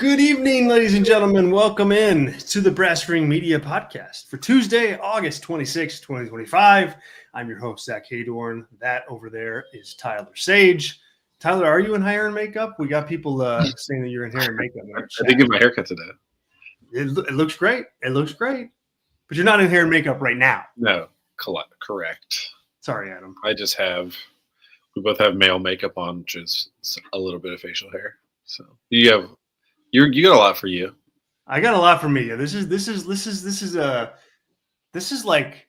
Good evening, ladies and gentlemen. Welcome in to the Brass Ring Media Podcast for Tuesday, August 26, 2025. I'm your host, Zach Haydorn. That over there is Tyler Sage. Tyler, are you in hair and makeup? We got people saying that you're in hair and makeup. I did get my haircut today. It looks great. It looks great. But you're not in hair and makeup right now. No, correct. Sorry, Adam. We both have male makeup on, which is a little bit of facial hair. So you got a lot for you. I got a lot for me. This is like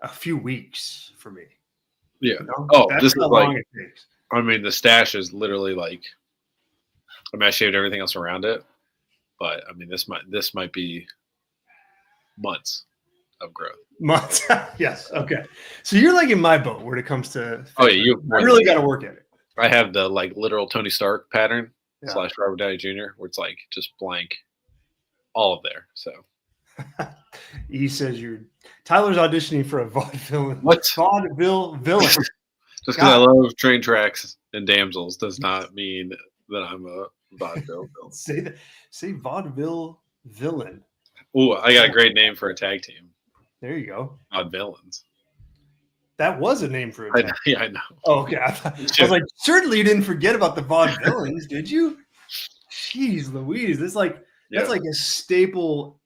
a few weeks for me. Yeah. You know? Oh, That's this how is long like. it takes. I mean, the stash is literally like. I mean, I shaved everything else around it, but I mean, this might be months of growth. Months. Yes. Okay. So you're like in my boat when it comes to. Oh yeah, I really got to work at it. I have the like literal Tony Stark pattern / Yeah. Robert Downey Jr., where it's like just blank, all of there. So. He says Tyler's auditioning for a vaudeville. What? Vaudeville villain. Just because I love train tracks and damsels does not mean that I'm a vaudeville villain. Say vaudeville villain. Oh, I got a great name for a tag team. There you go. Vaudevillains. That was a name for a tag. Yeah, I know. Oh, okay. I was like, certainly you didn't forget about the vaudevillains, did you? Jeez Louise. That's like a staple,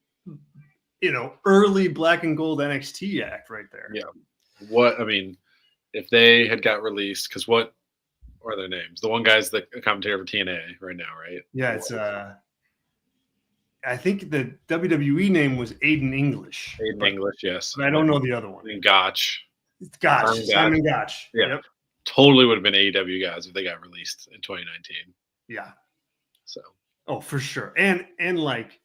early black and gold NXT act right there. Yeah. If they had got released, because what are their names? The one guy's the commentator for TNA right now, right? Yeah, it's I think the WWE name was Aiden English. English, yes. But I don't know the other one. And Gotch. Simon Gotch. Yeah. Yep. Totally would have been AEW guys if they got released in 2019. Yeah. So. Oh, for sure. And like,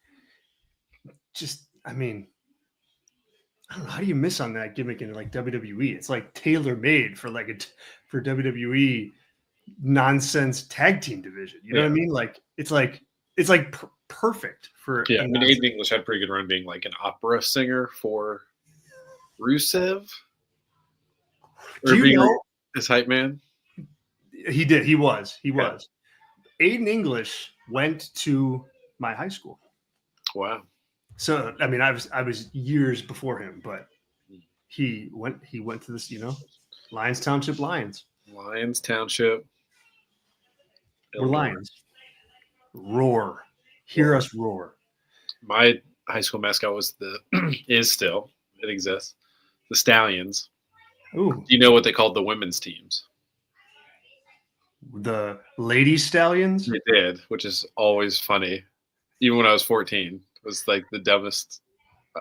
just, I don't know, how do you miss on that gimmick in like WWE? It's like tailor made for for WWE nonsense tag team division. You know what I mean? Like it's perfect for. Yeah, I mean, Aiden English had a pretty good run being like an opera singer for Rusev. Do you know his hype man? He did. He was. Aiden English went to my high school. Wow. So I was years before him, but he went to this, Lions Township Lions. Lions Township. We're Lions. Roar. Hear us roar. My high school mascot was it exists, the Stallions. Ooh. Do you know what they called the women's teams? The Lady Stallions? They did, which is always funny. Even when I was 14, it was like the dumbest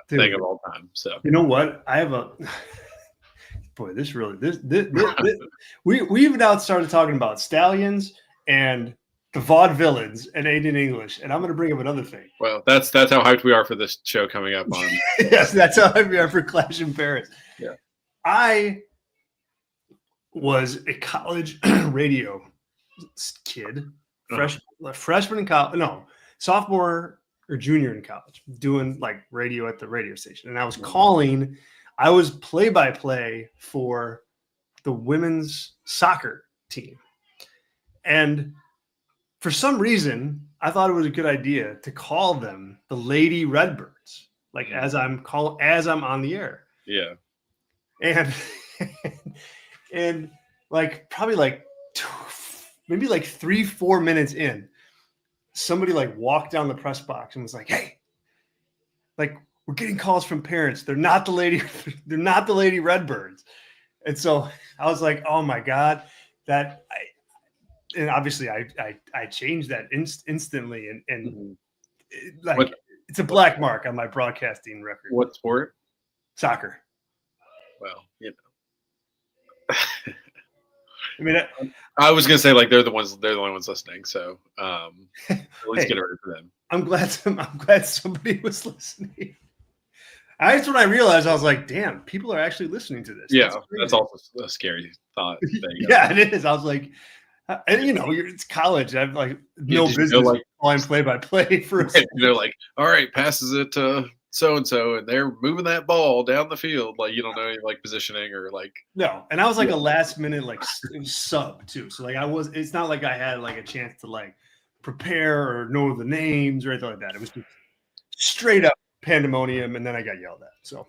thing of all time. So you know what? I have we've now started talking about Stallions and the Vaudevillains and Aiden English, and I'm going to bring up another thing. Well, that's how hyped we are for this show coming up on. Yes, that's how hyped we are for Clash in Paris. Yeah, I was a college radio kid, freshman in college, sophomore or junior in college, doing like radio at the radio station, and I was calling. I was play-by-play for the women's soccer team, and for some reason, I thought it was a good idea to call them the Lady Redbirds, like as I'm on the air. Yeah. And like probably like maybe like 3-4 minutes in, somebody like walked down the press box and was like, "Hey, like we're getting calls from parents. They're not the Lady Redbirds." And so I was like, "Oh my God, and obviously I changed that instantly and it's a black mark on my broadcasting record." What sport? Soccer. Well, I was gonna say like they're the only ones listening, so at least get it ready for them. I'm glad somebody was listening. That's when I realized, I was like, damn, people are actually listening to this. Yeah, that's also a scary thought. Yeah, it is. I was like, and it's college. I have like no business calling play-by-play for. They're like, all right, passes it to so and so, and they're moving that ball down the field. Like you don't know any like positioning or like. No, and I was like a last minute like sub too. So like it's not like I had like a chance to like prepare or know the names or anything like that. It was just straight up pandemonium, and then I got yelled at. So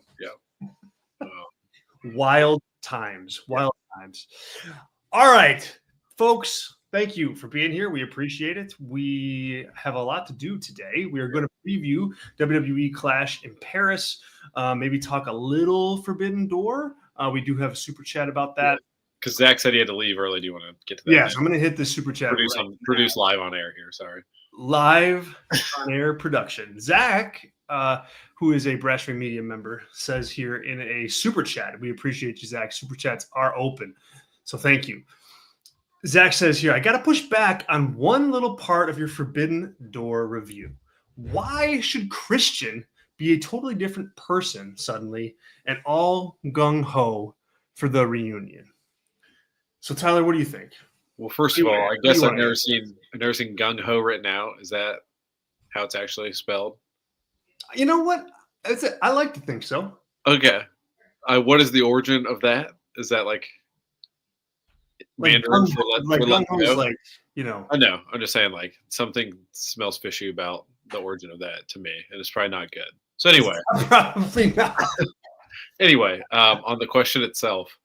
wild times. All right, folks, thank you for being here. We appreciate it. We have a lot to do today. We are going to preview WWE Clash in Paris, maybe talk a little Forbidden Door. We do have a super chat about that. Because Zach said he had to leave early. Do you want to get to that? Yes, I'm going to hit the super chat. Produce live on air here. Sorry. Live on air production. Zach, who is a Brashman Media member, says here in a super chat. We appreciate you, Zach. Super chats are open. So thank you. Zach says here, I got to push back on one little part of your Forbidden Door review. Why should Christian be a totally different person suddenly and all gung-ho for the reunion? So, Tyler, what do you think? Well, first of all, I guess I've never seen gung-ho written out. Is that how it's actually spelled? You know what? I like to think so. Okay. What is the origin of that? Is that like Mandarin for letting go? Like, you know. I know. I'm just saying, like, something smells fishy about the origin of that to me, and it's probably not good. So anyway. Probably not. Anyway, on the question itself.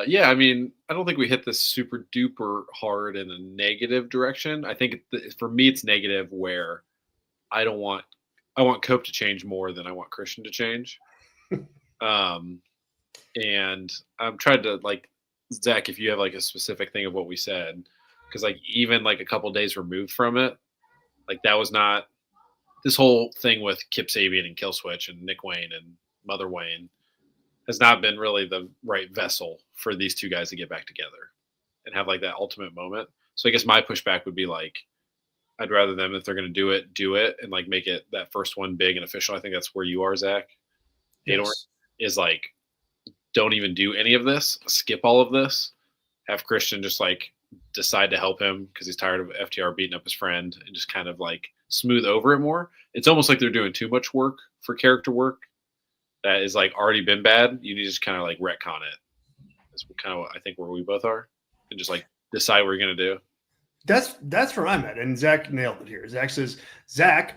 Yeah, I mean, I don't think we hit this super duper hard in a negative direction. I think for me, it's negative where I want Cope to change more than I want Christian to change. And I'm trying to, like, Zach, if you have like a specific thing of what we said, because like even like a couple days removed from it, like that was not this whole thing with Kip Sabian and Killswitch and Nick Wayne and Mother Wayne has not been really the right vessel for these two guys to get back together and have like that ultimate moment. So I guess my pushback would be like, I'd rather them, if they're going to do it and like make it that first one big and official. I think that's where you are, Zach. Yes. Is like, don't even do any of this. Skip all of this. Have Christian just like decide to help him because he's tired of FTR beating up his friend and just kind of like smooth over it more. It's almost like they're doing too much work for character work that is like already been bad. You need to just kind of like retcon it. That's kind of what I think where we both are, and just like decide what you're gonna do. That's where I'm at, and Zach nailed it here. Zach says,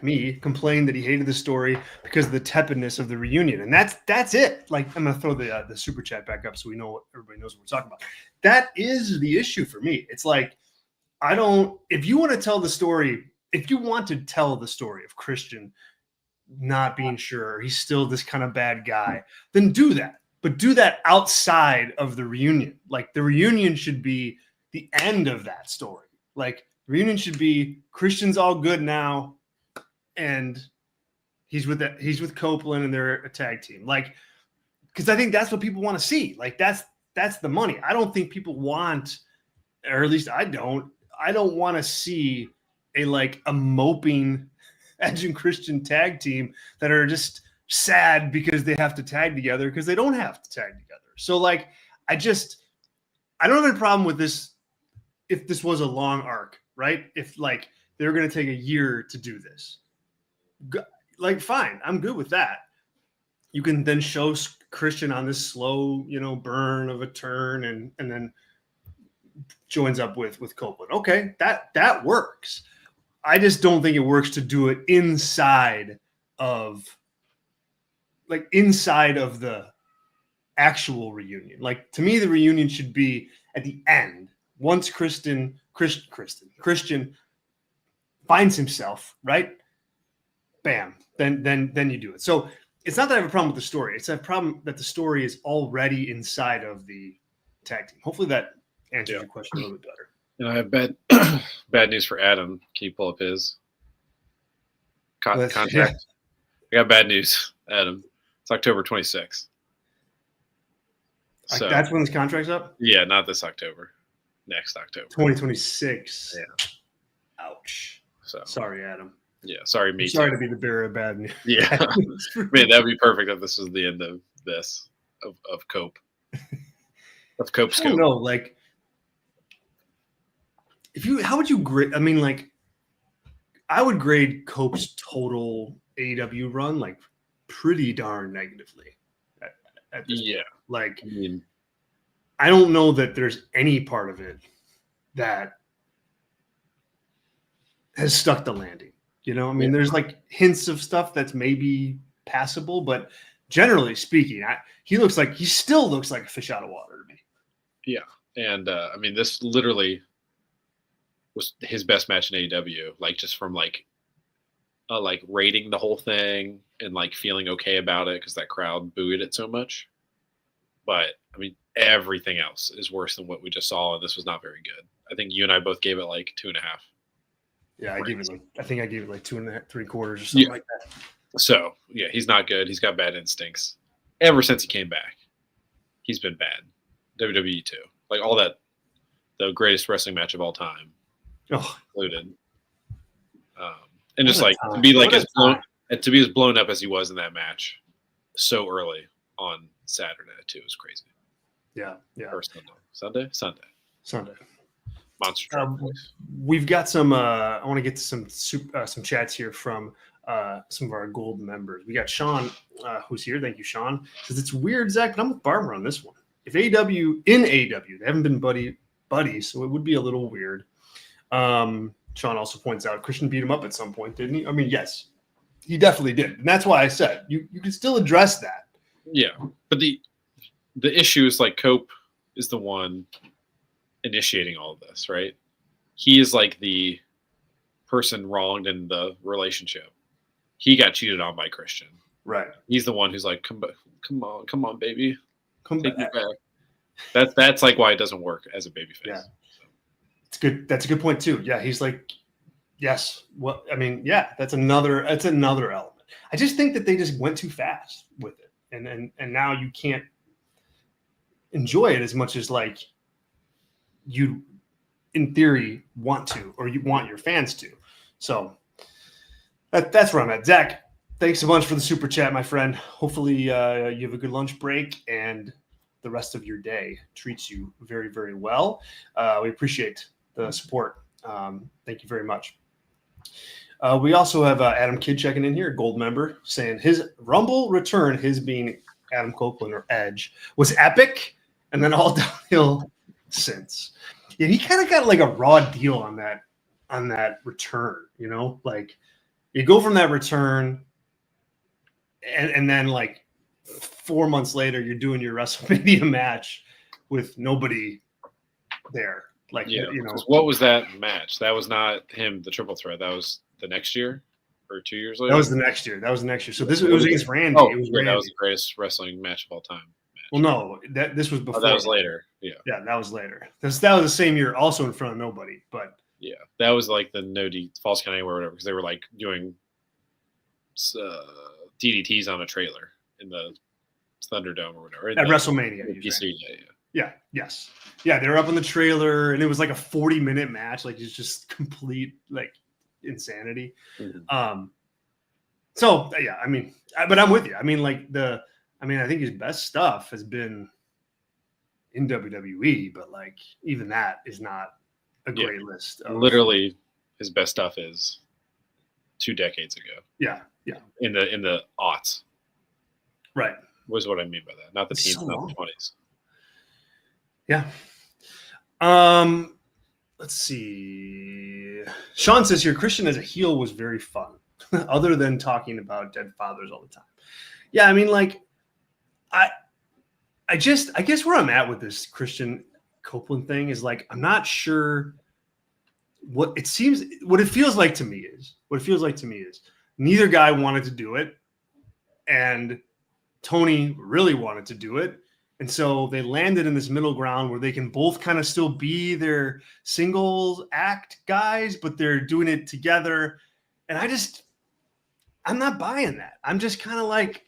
me complained that he hated the story because of the tepidness of the reunion, and that's it. Like, I'm gonna throw the super chat back up so we know what everybody knows what we're talking about. That is the issue for me. It's like, if you want to tell the story of Christian not being sure he's still this kind of bad guy, then do that. But do that outside of the reunion. Like, the reunion should be the end of that story. Like, reunion should be Christian's all good now, and he's with Copeland and they're a tag team. Like, because I think that's what people want to see. Like, that's the money. I don't think people want, or at least I don't want to see a moping Edge and Christian tag team that are just sad because they have to tag together because they don't have to tag together. So like, I don't have any problem with this if this was a long arc, right? If like they're going to take a year to do this, like, fine, I'm good with that. You can then show Christian on this slow, burn of a turn and then joins up with Copeland. Okay, that works. I just don't think it works to do it inside of the actual reunion. Like, to me, the reunion should be at the end. Once Christian finds himself, right? Bam. Then you do it. So it's not that I have a problem with the story. It's a problem that the story is already inside of the tag team. Hopefully that answers your question a little bit better. And I have bad news for Adam. Can you pull up his contract? Yeah. I got bad news, Adam. It's October 26th. So that's when his contract's up? Yeah, not this October. Next October. 2026. Yeah. Ouch. So sorry, Adam. Yeah, sorry, me sorry too. to be the bearer of bad news. Yeah. Man, that'd be perfect if this was the end of this, of Cope. Of Cope's Scope. I don't know, like, how would you grade? I mean, like, I would grade Cope's total AEW run like pretty darn negatively. At this point. Like, I don't know that there's any part of it that has stuck the landing. You know, I mean, there's like hints of stuff that's maybe passable, but generally speaking, he still looks like a fish out of water to me. Yeah. And I mean, this literally was his best match in AEW, like just from like rating the whole thing and like feeling okay about it because that crowd booed it so much. But I mean, everything else is worse than what we just saw, and this was not very good. I think you and I both gave it like 2.5. Yeah, I think I gave it like 2.75 or something like that. So yeah, he's not good. He's got bad instincts. Ever since he came back, he's been bad. WWE too, like all that, the greatest wrestling match of all time included. And just like to be like to be as blown up as he was in that match so early on Saturday too was crazy. Yeah. Or Sunday. Monster truck voice. We've got some. I want to get to some chats here from some of our gold members. We got Sean, who's here. Thank you, Sean. Says it's weird, Zach, but I'm with Barbara on this one. If AEW, they haven't been buddies, so it would be a little weird. Sean also points out Christian beat him up at some point, didn't he? I mean, yes, he definitely did, and that's why I said you can still address that. Yeah, but the issue is like Cope is the one initiating all of this, right? He is like the person wronged in the relationship. He got cheated on by Christian. Right. He's the one who's like, come on, baby. Come back. That's like why it doesn't work as a babyface. Yeah. It's good. That's a good point too. Yeah. He's like, yes. Well, I mean, yeah, that's another element. I just think that they just went too fast with it. And now you can't enjoy it as much as like you in theory want to, or you want your fans to. So that's where I'm at. Zach, thanks a bunch for the super chat, my friend. Hopefully you have a good lunch break and the rest of your day treats you very, very well. We appreciate the support. Thank you very much. We also have Adam Kidd checking in here, a gold member, saying his Rumble return, his being Adam Copeland or Edge, was epic and then all downhill since. Yeah, he kind of got like a raw deal on that return, you know, like you go from that return and then like 4 months later you're doing your WrestleMania match with nobody there. Like, yeah, you know, what was that match? That was not him, the triple threat. That was the next year or 2 years later. That was the next year. So it was against Randy. Oh, it was Randy. That was the greatest wrestling match of all time. Well, no, this was before. Oh, that was later. Yeah. Yeah, that was later. That was the same year, also in front of nobody. But yeah, that was like the false count anywhere, or whatever, because they were like doing DDTs on a trailer in the Thunderdome or whatever. At WrestleMania. PC, Yes. Yeah, they were up on the trailer, and it was like a 40-minute match. Like, it's just complete, like, insanity. Mm-hmm. So, yeah, I mean, but I'm with you. I mean, like, I think his best stuff has been in WWE, but, like, even that is not a great list. Literally, his best stuff is 2 decades ago. Yeah. In the aughts. Right. Was what I mean by that. Not the teens, not the 20s. Yeah. Let's see. Sean says here, Christian as a heel was very fun, other than talking about dead fathers all the time. Yeah, I mean, like, I guess where I'm at with this Christian Copeland thing is like, I'm not sure what it feels like to me is neither guy wanted to do it, and Tony really wanted to do it. And so they landed in this middle ground where they can both kind of still be their singles act guys, but they're doing it together. And I'm not buying that. I'm just kind of like,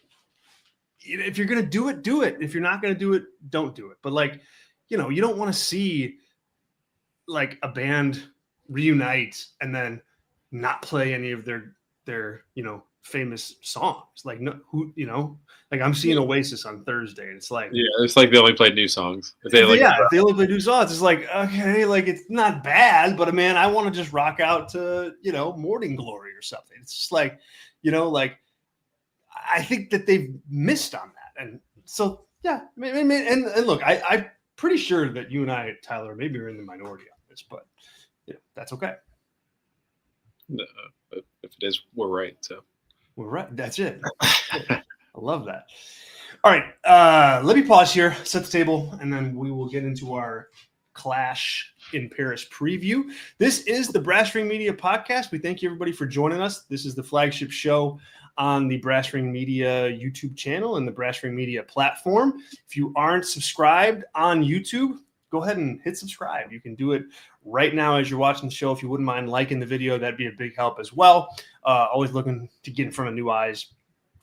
if you're going to do it, do it. If you're not going to do it, don't do it. But like, you know, you don't want to see like a band reunite and then not play any of their, you know, famous songs. Like, no, who, you know, like I'm seeing Oasis on Thursday, and it's like, yeah, it's like they only played new songs. If they only play new songs, it's like, okay, like it's not bad, but man, I want to just rock out to, you know, Morning Glory or something. It's just like, you know, like I think that they've missed on that, and so yeah, and look, I'm pretty sure that you and I, Tyler, maybe are in the minority on purpose, but that's okay. No, if it is, we're right. So we're right. That's it. I love that. All right. Let me pause here, set the table, and then we will get into our Clash in Paris preview. This is the Brass Ring Media podcast. We thank you, everybody, for joining us. This is the flagship show on the Brass Ring Media YouTube channel and the Brass Ring Media platform. If you aren't subscribed on YouTube, go ahead and hit subscribe. You can do it right now as you're watching the show. If you wouldn't mind liking the video, that'd be a big help as well. Always looking to get in front of new eyes.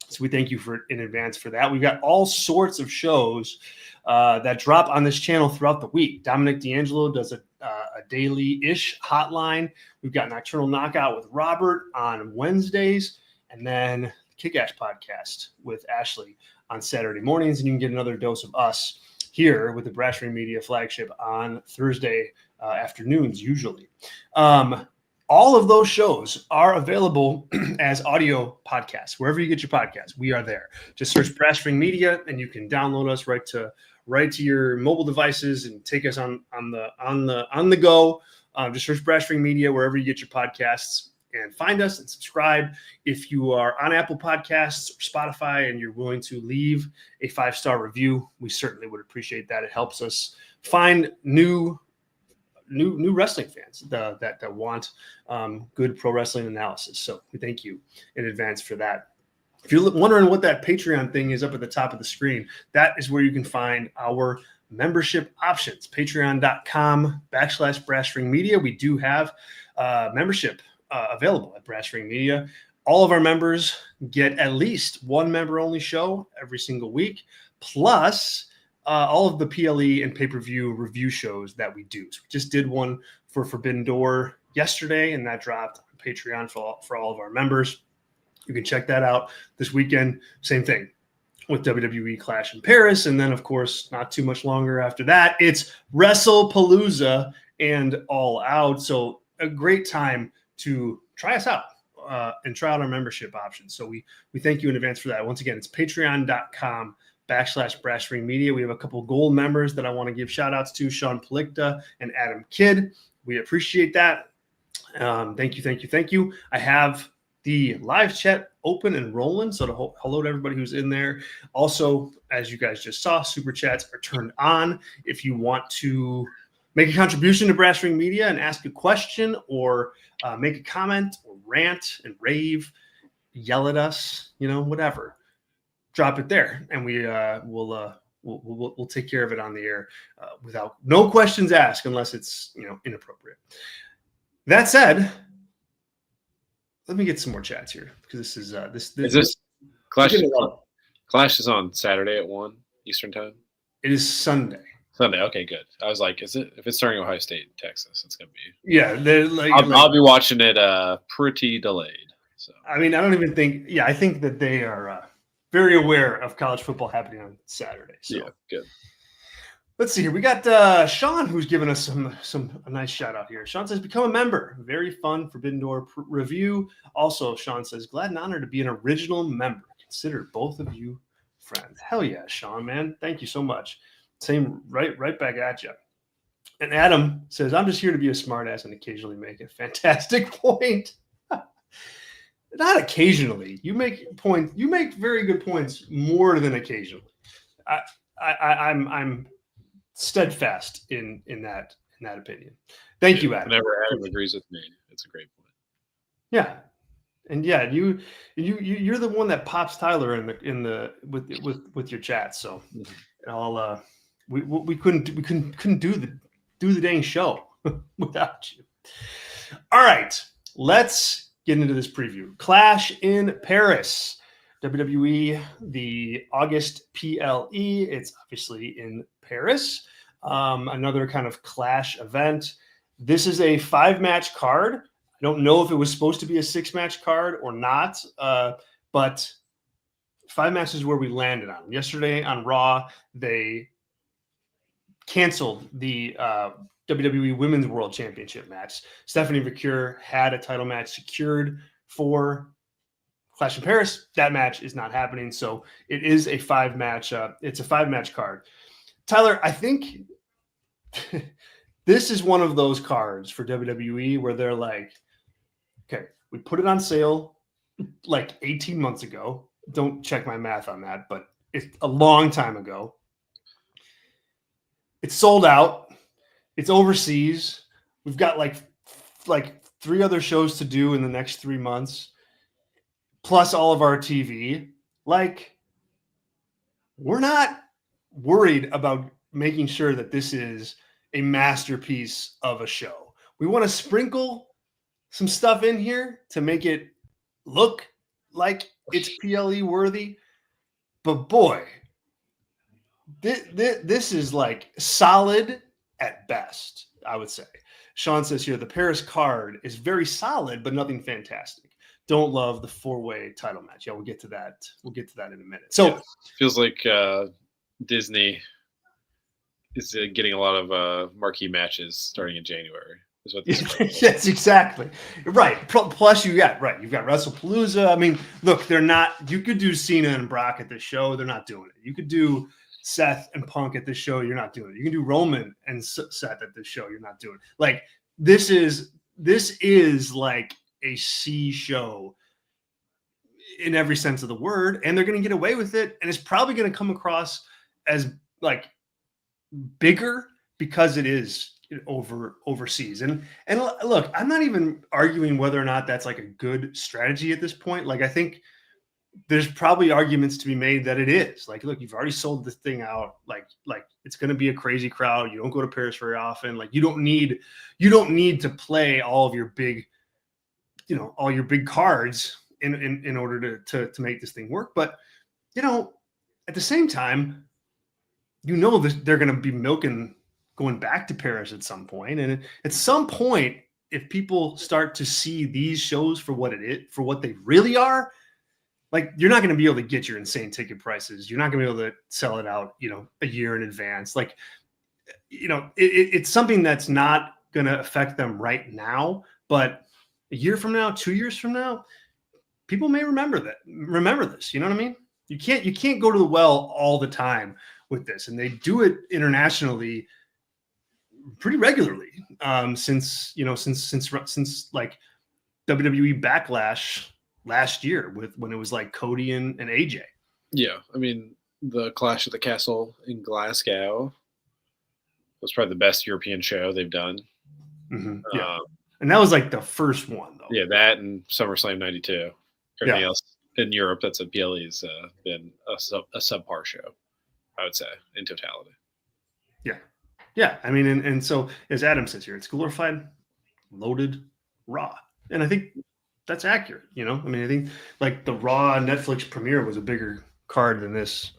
So we thank you in advance for that. We've got all sorts of shows that drop on this channel throughout the week. Dominic D'Angelo does a daily-ish hotline. We've got Nocturnal Knockout with Robert on Wednesdays, and then the Kick-Ass podcast with Ashley on Saturday mornings. And you can get another dose of us here with the Brass Ring Media flagship on Thursday afternoons, usually. All of those shows are available as audio podcasts. Wherever you get your podcasts, we are there. Just search Brass Ring Media, and you can download us right to your mobile devices and take us on the go. Just search Brass Ring Media wherever you get your podcasts and find us and subscribe. If you are on Apple Podcasts or Spotify and you're willing to leave a 5-star review, we certainly would appreciate that. It helps us find new wrestling fans that want good pro wrestling analysis. So we thank you in advance for that. If you're wondering what that Patreon thing is up at the top of the screen, that is where you can find our membership options. Patreon.com/Brass Ring Media. We do have membership available at Brass Ring Media. All of our members get at least one member-only show every single week, plus all of the PLE and pay-per-view review shows that we do. So we just did one for Forbidden Door yesterday, and that dropped on Patreon for all of our members. You can check that out this weekend. Same thing with WWE Clash in Paris. And then, of course, not too much longer after that, it's WrestlePalooza and All Out. So a great time to try us out and try out our membership options. So we thank you in advance for that. Once again, it's patreon.com/Brass Ring Media. We have a couple gold members that I want to give shout outs to, Sean Palikta and Adam Kidd. We appreciate that. Thank you. I have the live chat open and rolling. So hello to everybody who's in there. Also, as you guys just saw, super chats are turned on. If you want to make a contribution to Brass Ring Media and ask a question or make a comment or rant and rave, yell at us, whatever, drop it there, and we'll take care of it on the air without no questions asked unless it's inappropriate. That said, let me get some more chats here because this is this Clash. Clash is on Saturday at 1 Eastern time. It is Sunday. Okay, good. I was like, if it's starting Ohio State, Texas, it's gonna be. Yeah, I'll be watching it pretty delayed. So I mean, I don't even think. Yeah, I think that they are very aware of college football happening on Saturday. So. Yeah, good. Let's see here. We got Sean, who's giving us a nice shout out here. Sean says, become a member. Very fun Forbidden Door review. Also, Sean says, glad and honored to be an original member. Consider both of you friends. Hell yeah, Sean, man. Thank you so much. Same, right back at you. And Adam says, I'm just here to be a smartass and occasionally make a fantastic point. Not occasionally. You make very good points more than occasionally. I'm steadfast in that opinion. Thank you, Adam. Whenever Adam agrees with me, it's a great point. Yeah, and yeah, you're the one that pops Tyler with your chat. So I'll we couldn't do the dang show without you. All right, let's get into this preview. Clash in Paris. WWE, the August PLE. It's obviously in Paris. Another kind of Clash event. This is a 5-match card. I don't know if it was supposed to be a 6-match card or not, but 5 matches is where we landed on. Yesterday on Raw, they canceled the WWE Women's World Championship match. Stephanie McCure had a title match secured for Clash in Paris. That match is not happening, so it is a 5-match. It's a 5-match card. Tyler, I think this is one of those cards for WWE where they're like, okay, we put it on sale like 18 months ago. Don't check my math on that, but it's a long time ago. It's sold out. It's overseas. We've got like 3 other shows to do in the next 3 months, plus all of our TV. Like, we're not worried about making sure that this is a masterpiece of a show. We want to sprinkle some stuff in here to make it look like it's PLE worthy. But boy, this is like solid at best, I would say. Sean says here, the Paris card is very solid, but nothing fantastic. Don't love the 4-way title match. Yeah, we'll get to that. We'll get to that in a minute. So feels like Disney is getting a lot of marquee matches starting in January. Is what this yes, exactly. Right. Plus, you've got WrestlePalooza. I mean, look, they're not. You could do Cena and Brock at this show. They're not doing it. You could do Seth and Punk at this show. You're not doing it. You can do Roman and Seth at this show. You're not doing it. Like, this is like a C show in every sense of the word, and they're going to get away with it, and it's probably going to come across as like bigger because it is overseas. And look, I'm not even arguing whether or not that's like a good strategy at this point. Like, I think there's probably arguments to be made that it is. Like, look, you've already sold this thing out. Like it's going to be a crazy crowd. You don't go to Paris very often. Like, you don't need to play all of your big, all your big cards in order to make this thing work. But at the same time, that they're going to be milking going back to Paris at some point. And at some point, if people start to see these shows for what it is, for what they really are, like, you're not going to be able to get your insane ticket prices. You're not going to be able to sell it out, a year in advance. Like, it's something that's not going to affect them right now, but a year from now, 2 years from now, people may remember this. You know what I mean? You can't go to the well all the time with this. And they do it internationally pretty regularly since like WWE Backlash last year when it was like Cody and AJ. Yeah, I mean, the Clash at the Castle in Glasgow was probably the best European show they've done. Mm-hmm. Yeah, and that was like the first one, though. Yeah, that and SummerSlam '92. Everything else in Europe that's a PLE has been a subpar show, I would say, in totality. Yeah. I mean, and so as Adam says here, it's glorified, loaded, raw, and I think that's accurate. I mean, I think like the Raw Netflix premiere was a bigger card than this.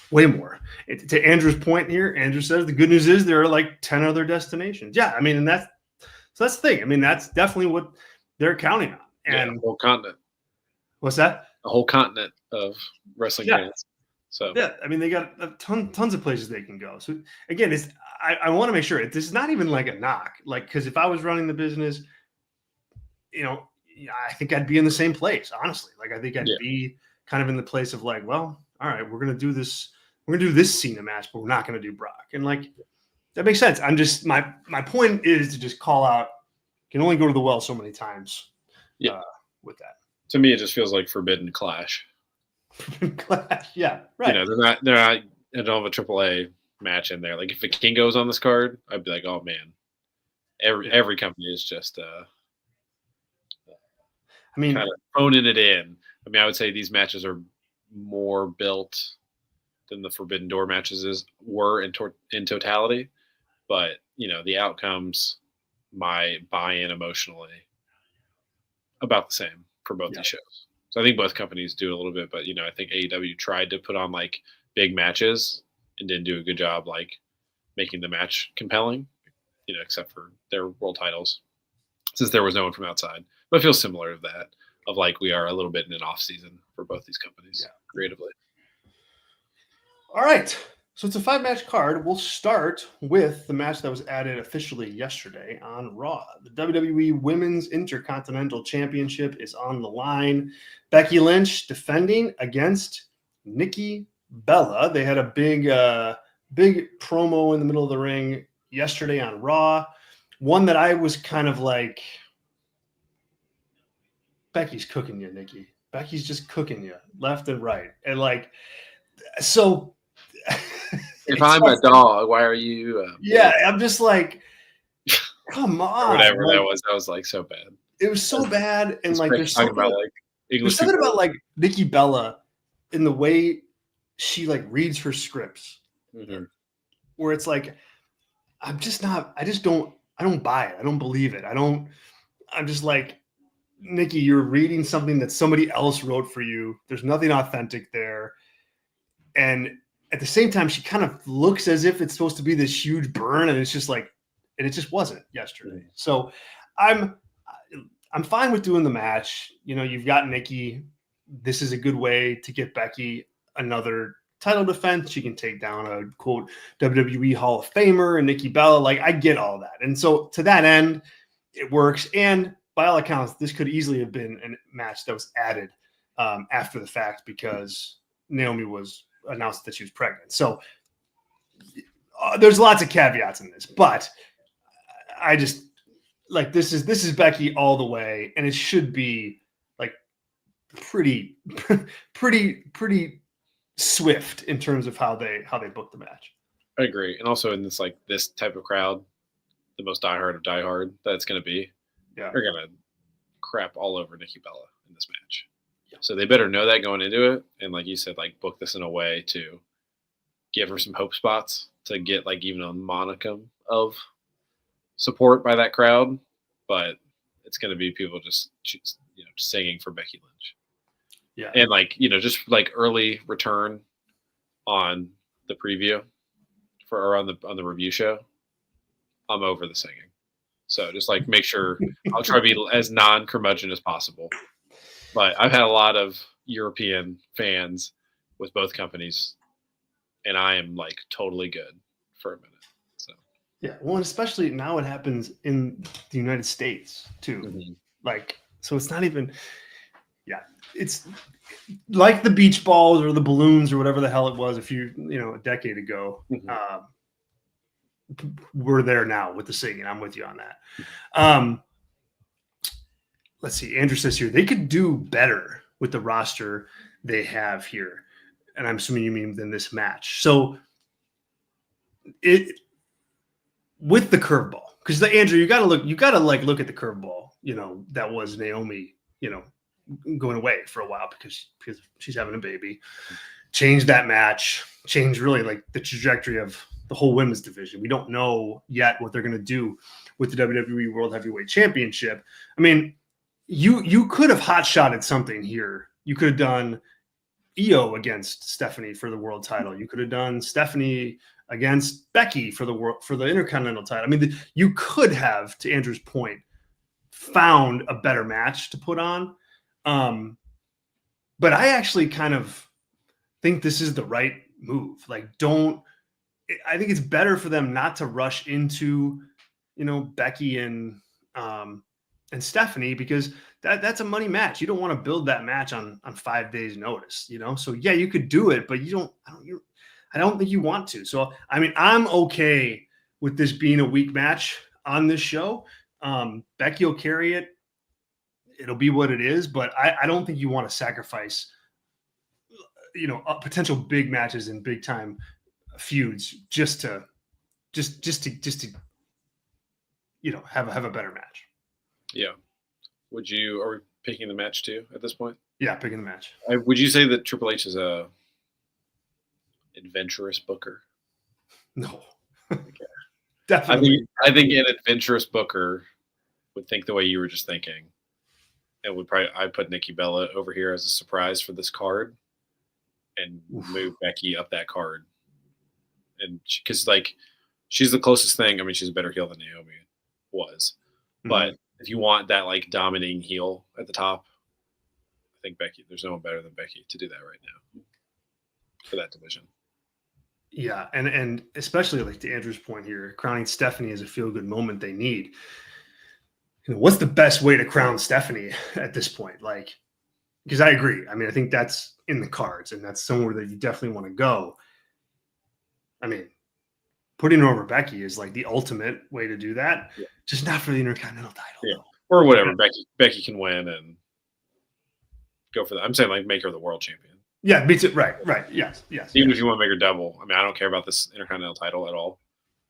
Way more. To Andrew's point here, Andrew says the good news is there are like 10 other destinations. Yeah, I mean, and that's the thing. I mean, that's definitely what they're counting on. And a whole continent. What's that? A whole continent of wrestling fans. So yeah, I mean, they got tons of places they can go. So again, I want to make sure this is not even like a knock. Like, because if I was running the business, I think I'd be in the same place. Honestly, like, I think I'd be kind of in the place of like, well, all right, we're gonna do this. We're gonna do this Cena match, but we're not gonna do Brock. And like, that makes sense. I'm just my point is to just call out. You can only go to the well so many times. With that, to me, it just feels like Forbidden Clash. Clash, yeah, right. They're not. I don't have a AAA match in there. Like, if a King goes on this card, I'd be like, oh man. Every company is just I mean, kind of phoning it in. I mean, I would say these matches are more built than the Forbidden Door matches were in totality, but the outcomes, my buy-in emotionally, about the same for both these shows. So I think both companies do a little bit, but I think AEW tried to put on like big matches and didn't do a good job like making the match compelling, except for their world titles, since there was no one from outside. But it feels similar to that, of like we are a little bit in an off season for both these companies creatively. All right. So it's a 5-match card. We'll start with the match that was added officially yesterday on Raw. The WWE Women's Intercontinental Championship is on the line. Becky Lynch defending against Nikki Bella. They had a big promo in the middle of the ring yesterday on Raw. One that I was kind of like, Becky's cooking you, Nikki. Becky's just cooking you left and right. And like, so If I'm a dog, why are you? Yeah, I'm just like, come on. Whatever like, that was like so bad. It was so bad. And like, there's something about like Nikki Bella in the way she like reads her scripts, where it's like, I don't buy it. I don't believe it. I'm just like, Nikki, you're reading something that somebody else wrote for you. There's nothing authentic there. And at the same time, she kind of looks as if it's supposed to be this huge burn, and it's just like, and it just wasn't yesterday. So I'm fine with doing the match. You know, you've got Nikki. This is a good way to get Becky another title defense. She can take down a quote WWE Hall of Famer and Nikki Bella. Like, I get all that. And so to that end, it works. And by all accounts, this could easily have been a match that was added after the fact, because Naomi was announced that she was pregnant. So there's lots of caveats in this, but I just like, this is Becky all the way, and it should be like pretty swift in terms of how they book the match. I agree. And also in this type of crowd, the most diehard of diehard that's going to be, they're going to crap all over Nikki Bella in this match. Yeah. So they better know that going into it. And like you said, like, book this in a way to give her some hope spots to get like even a monicum of support by that crowd. But it's going to be people just singing for Becky Lynch. Yeah. And like, just like early return on the preview or on the review show, I'm over the singing. So just like make sure I'll try to be as non-curmudgeon as possible. But I've had a lot of European fans with both companies, and I am like totally good for a minute. So yeah, well, and especially now it happens in the United States too. Mm-hmm. Like, so it's not even, it's like the beach balls or the balloons or whatever the hell it was a decade ago. Mm-hmm. We're there now with the singing. I'm with you on that. Let's see. Andrew says here, they could do better with the roster they have here. And I'm assuming you mean than this match. So with the curveball, because Andrew, you got to look at the curveball, that was Naomi, going away for a while because she's having a baby. Change that match, change really like the trajectory of the whole women's division. We don't know yet what they're going to do with the WWE World Heavyweight Championship. I mean, you could have hot-shotted something here. You could have done Io against Stephanie for the world title. You could have done Stephanie against Becky for the Intercontinental title. I mean, you could have, to Andrew's point, found a better match to put on. But I actually kind of think this is the right move. Like, I think it's better for them not to rush into, Becky and Stephanie, because that's a money match. You don't want to build that match on 5 days notice, So yeah, you could do it, but I don't think you want to. So, I mean, I'm okay with this being a weak match on this show. Becky will carry it. It'll be what it is, but I don't think you want to sacrifice, potential big matches and big time feuds just to have a better match. Yeah. Are we picking the match too at this point? Yeah, picking the match. Would you say that Triple H is a adventurous booker? No. Okay. Definitely. I think an adventurous booker would think the way you were just thinking. And I'd put Nikki Bella over here as a surprise for this card and move Becky up that card. And because she's the closest thing. I mean, she's a better heel than Naomi was, but if you want that like dominating heel at the top, I think there's no one better than Becky to do that right now for that division. Yeah, and especially like to Andrew's point here, crowning Stephanie is a feel-good moment they need. What's the best way to crown Stephanie at this point? Like, because I agree. I mean, I think that's in the cards, and that's somewhere that you definitely want to go. I mean, putting her over Becky is like the ultimate way to do that. Yeah. Just not for the Intercontinental title. Yeah. Or whatever. Becky can win and go for that. I'm saying like make her the world champion. Yeah, beats it. Right. Yes. Even if you want to make her double. I mean, I don't care about this Intercontinental title at all.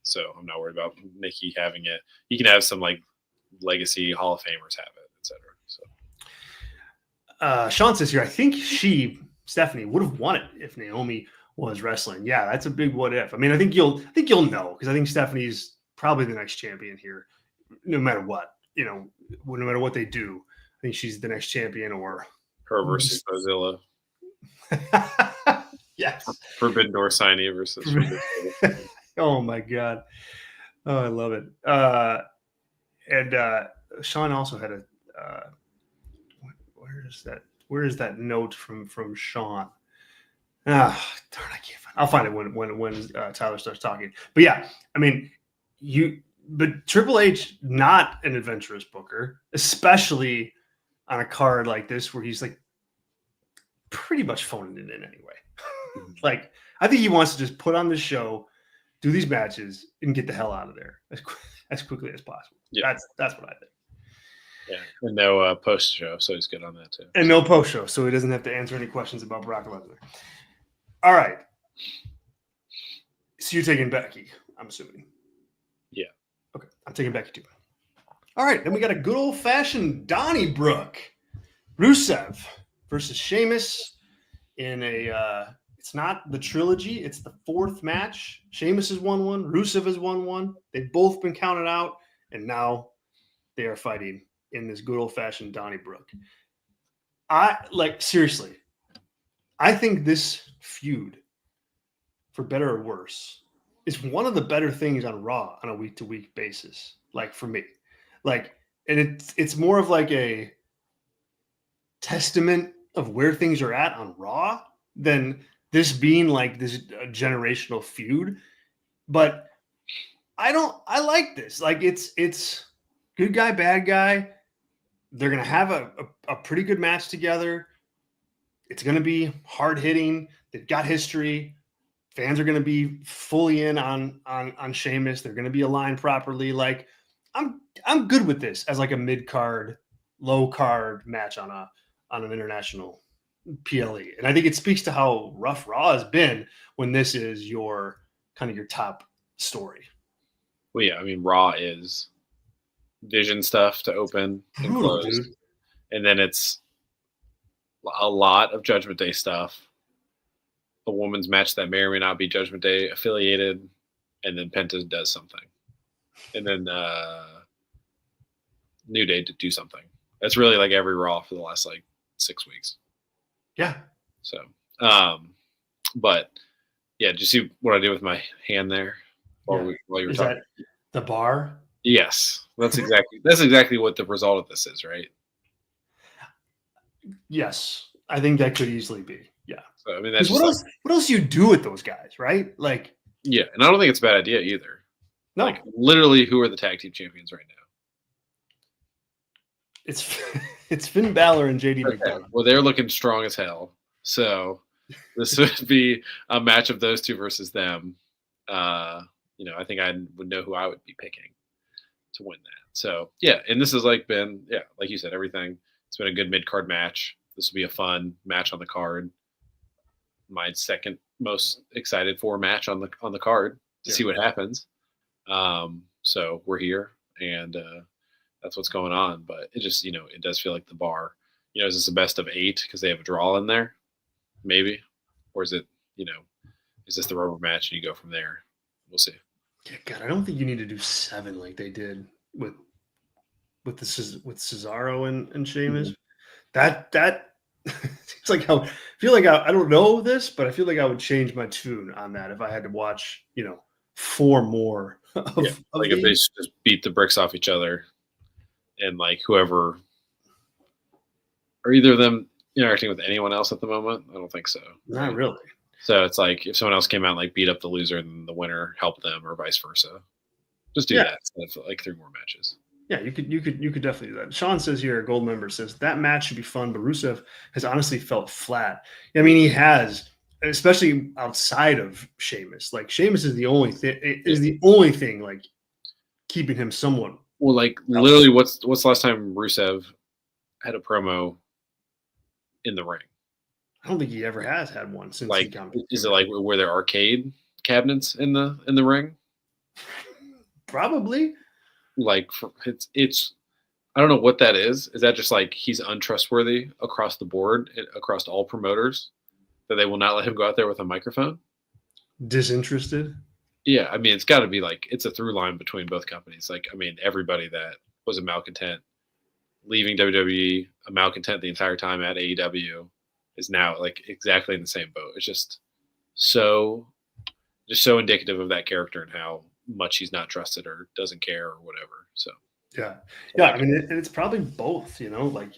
So I'm not worried about Nikki having it. You can have some like legacy Hall of Famers have it, etc. So Sean says here, I think Stephanie would have won it if Naomi was wrestling. Yeah, that's a big what if. I mean, I think you'll know, because I think Stephanie's probably the next champion here, no matter what. No matter what they do. I think she's the next champion, or her versus Mozilla. Yes. Forbidden Door signee versus Oh my God. Oh, I love it. And Sean also had a where is that note from Sean? Darn, I can't find it. I'll find it when Tyler starts talking. But yeah, I mean, but Triple H, not an adventurous booker, especially on a card like this where he's like pretty much phoning it in anyway. Like, I think he wants to just put on the show, do these matches, and get the hell out of there as quickly as possible. Yeah. That's what I think. Yeah, and no post show, so he's good on that too. And no post show, so he doesn't have to answer any questions about Brock Lesnar. All right. So you're taking Becky, I'm assuming. Yeah. Okay, I'm taking Becky too. All right, then we got a good old-fashioned Donnybrook. Rusev versus Sheamus in a it's not the trilogy, it's the fourth match. Sheamus has won one, Rusev has won one. They've both been counted out, and now they are fighting in this good old-fashioned Donnybrook. Seriously, I think this feud, for better or worse, is one of the better things on Raw on a week-to-week basis, like for me. Like, and it's more of like a testament of where things are at on Raw than this being like this generational feud. But I like this. Like, it's good guy, bad guy. They're going to have a pretty good match together. It's going to be hard hitting. They've got history. Fans are going to be fully in on Sheamus. They're going to be aligned properly. Like, I'm good with this as like a mid card, low card match on an international PLE. And I think it speaks to how rough Raw has been when this is your kind of your top story. Well, yeah, I mean, Raw is Vision stuff to open and close. Dude. And then it's a lot of Judgment Day stuff. A woman's match that may or may not be Judgment Day affiliated, and then Penta does something. And then New Day to do something. That's really like every Raw for the last like 6 weeks. Yeah. So, but yeah, did you see what I did with my hand there while you were is talking? That the bar? Yes, that's exactly what the result of this is, right? Yes, I think that could easily be. Yeah. So I mean, that's what else you do with those guys, right? Like, yeah, and I don't think it's a bad idea either. No, like literally, who are the tag team champions right now? It's Finn Balor and JD McDonagh. Well, they're looking strong as hell. So this would be a match of those two versus them. I think I would know who I would be picking to win that. So yeah, and this has like been, yeah, like you said, everything. It's been a good mid-card match. This will be a fun match on the card. My second most excited for match on the card to see what happens. So we're here, and that's what's going on. But it just, it does feel like the bar. Is this a best of 8 because they have a draw in there? Maybe. Or is it, is this the rubber match and you go from there? We'll see. Yeah, God, I don't think you need to do 7 like they did with Cesaro and Sheamus. Mm-hmm. That seems like how I feel like I don't know this, but I feel like I would change my tune on that if I had to watch 4 more. If they just beat the bricks off each other, and like whoever, are either of them interacting with anyone else at the moment? I don't think so. Not really. So it's like if someone else came out and like beat up the loser and the winner helped them, or vice versa. Just do that instead of like 3 more matches. Yeah, you could definitely do that. Sean says here, a gold member says that match should be fun, but Rusev has honestly felt flat. I mean, he has especially outside of Sheamus. Like Sheamus is the only thing like keeping him somewhat. Well, like literally, what's the last time Rusev had a promo in the ring? I don't think he ever has had one since he Like, got. is it like were there arcade cabinets in the ring? Probably. Like it's I don't know what that is. Is that just like he's untrustworthy across the board, across all promoters, that they will not let him go out there with a microphone? Disinterested. Yeah, I mean, it's got to be like it's a through line between both companies. Like, I mean, everybody that was a malcontent leaving WWE, a malcontent the entire time at AEW, is now like exactly in the same boat. It's just so indicative of that character and how much he's not trusted or doesn't care or whatever. So yeah. I mean, it's probably both. You know, like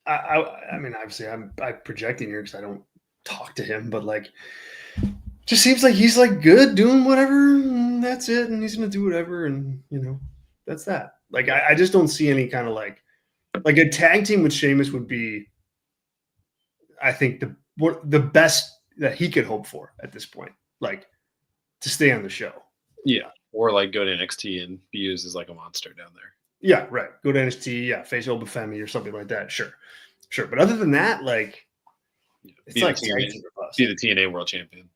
I mean, obviously, I'm projecting here because I don't talk to him, but like. Just seems like he's like good doing whatever, and that's it, and he's gonna do whatever, and you know, that's that. Like I just don't see any kind of like a tag team with Sheamus would be, I think the best that he could hope for at this point, like to stay on the show. Yeah, or like go to NXT and be used as like a monster down there. Yeah, right. Go to NXT, yeah, face Oba Femi or something like that. Sure. But other than that, like, it's like be the TNA World Champion.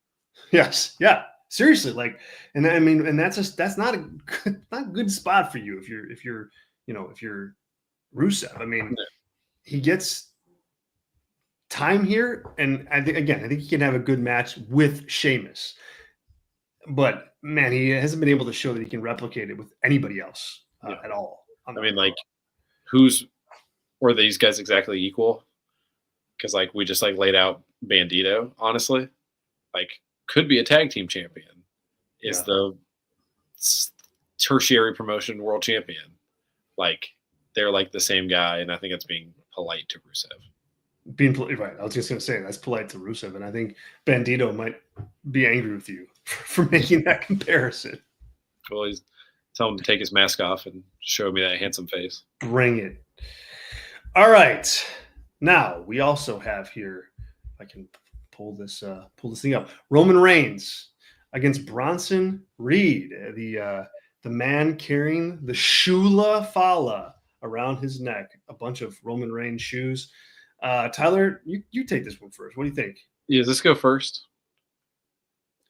Yes. Yeah. Seriously. Like, and I mean, and that's not a good spot for you if you're Rusev. I mean, he gets time here, and I think he can have a good match with Sheamus. But man, he hasn't been able to show that he can replicate it with anybody else at all. I mean, like, were these guys exactly equal? Because like we just like laid out Bandito, honestly, like. Could be a tag team champion, is the tertiary promotion world champion. Like they're like the same guy, and I think it's being polite to Rusev. Being right, I was just going to say that's polite to Rusev, and I think Bandito might be angry with you for making that comparison. Well, he's telling him to take his mask off and show me that handsome face. Bring it. All right, now we also have here. I can. Pull this thing up. Roman Reigns against Bronson Reed, the man carrying the Shula Fala around his neck, a bunch of Roman Reigns shoes. Tyler, you take this one first. What do you think? Yeah, does this go first?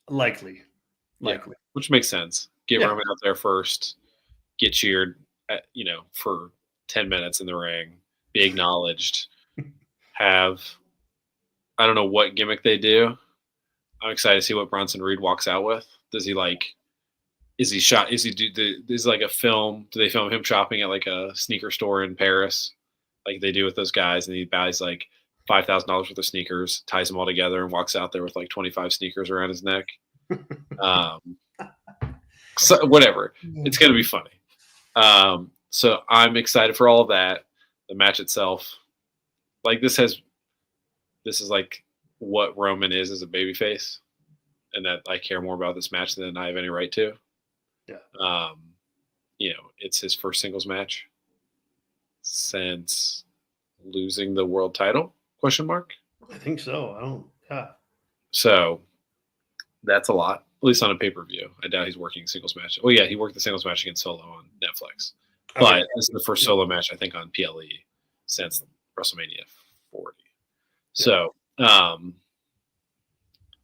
Likely. Yeah, which makes sense. Get Roman out there first, get cheered, for 10 minutes in the ring, be acknowledged, have. I don't know what gimmick they do. I'm excited to see what Bronson Reed walks out with. Does he is like a film? Do they film him shopping at like a sneaker store in Paris, like they do with those guys, and he buys like $5,000 worth of sneakers, ties them all together, and walks out there with like 25 sneakers around his neck? So whatever, it's gonna be funny. So I'm excited for all of that. The match itself, like this is like what Roman is as a babyface, and that I care more about this match than I have any right to. Yeah. It's his first singles match since losing the world title? ? I think so. So that's a lot, at least on a pay-per-view. I doubt he's working singles match. Oh yeah, he worked the singles match against Solo on Netflix. But this is the first solo match, I think, on PLE since WrestleMania 40. So,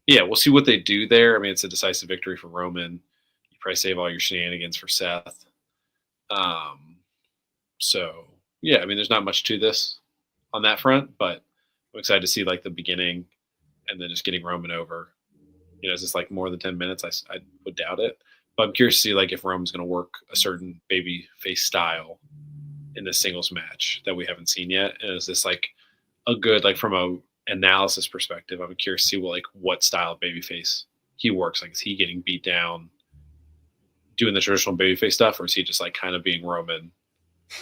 we'll see what they do there. I mean, it's a decisive victory for Roman. You probably save all your shenanigans for Seth. I mean, there's not much to this on that front, but I'm excited to see like the beginning and then just getting Roman over. Is this like more than 10 minutes? I would doubt it. But I'm curious to see like if Roman's going to work a certain baby face style in this singles match that we haven't seen yet. And is this like a good, like from a analysis perspective, I'm curious to see what style of babyface he works. Like, is he getting beat down doing the traditional babyface stuff, or is he just like kind of being Roman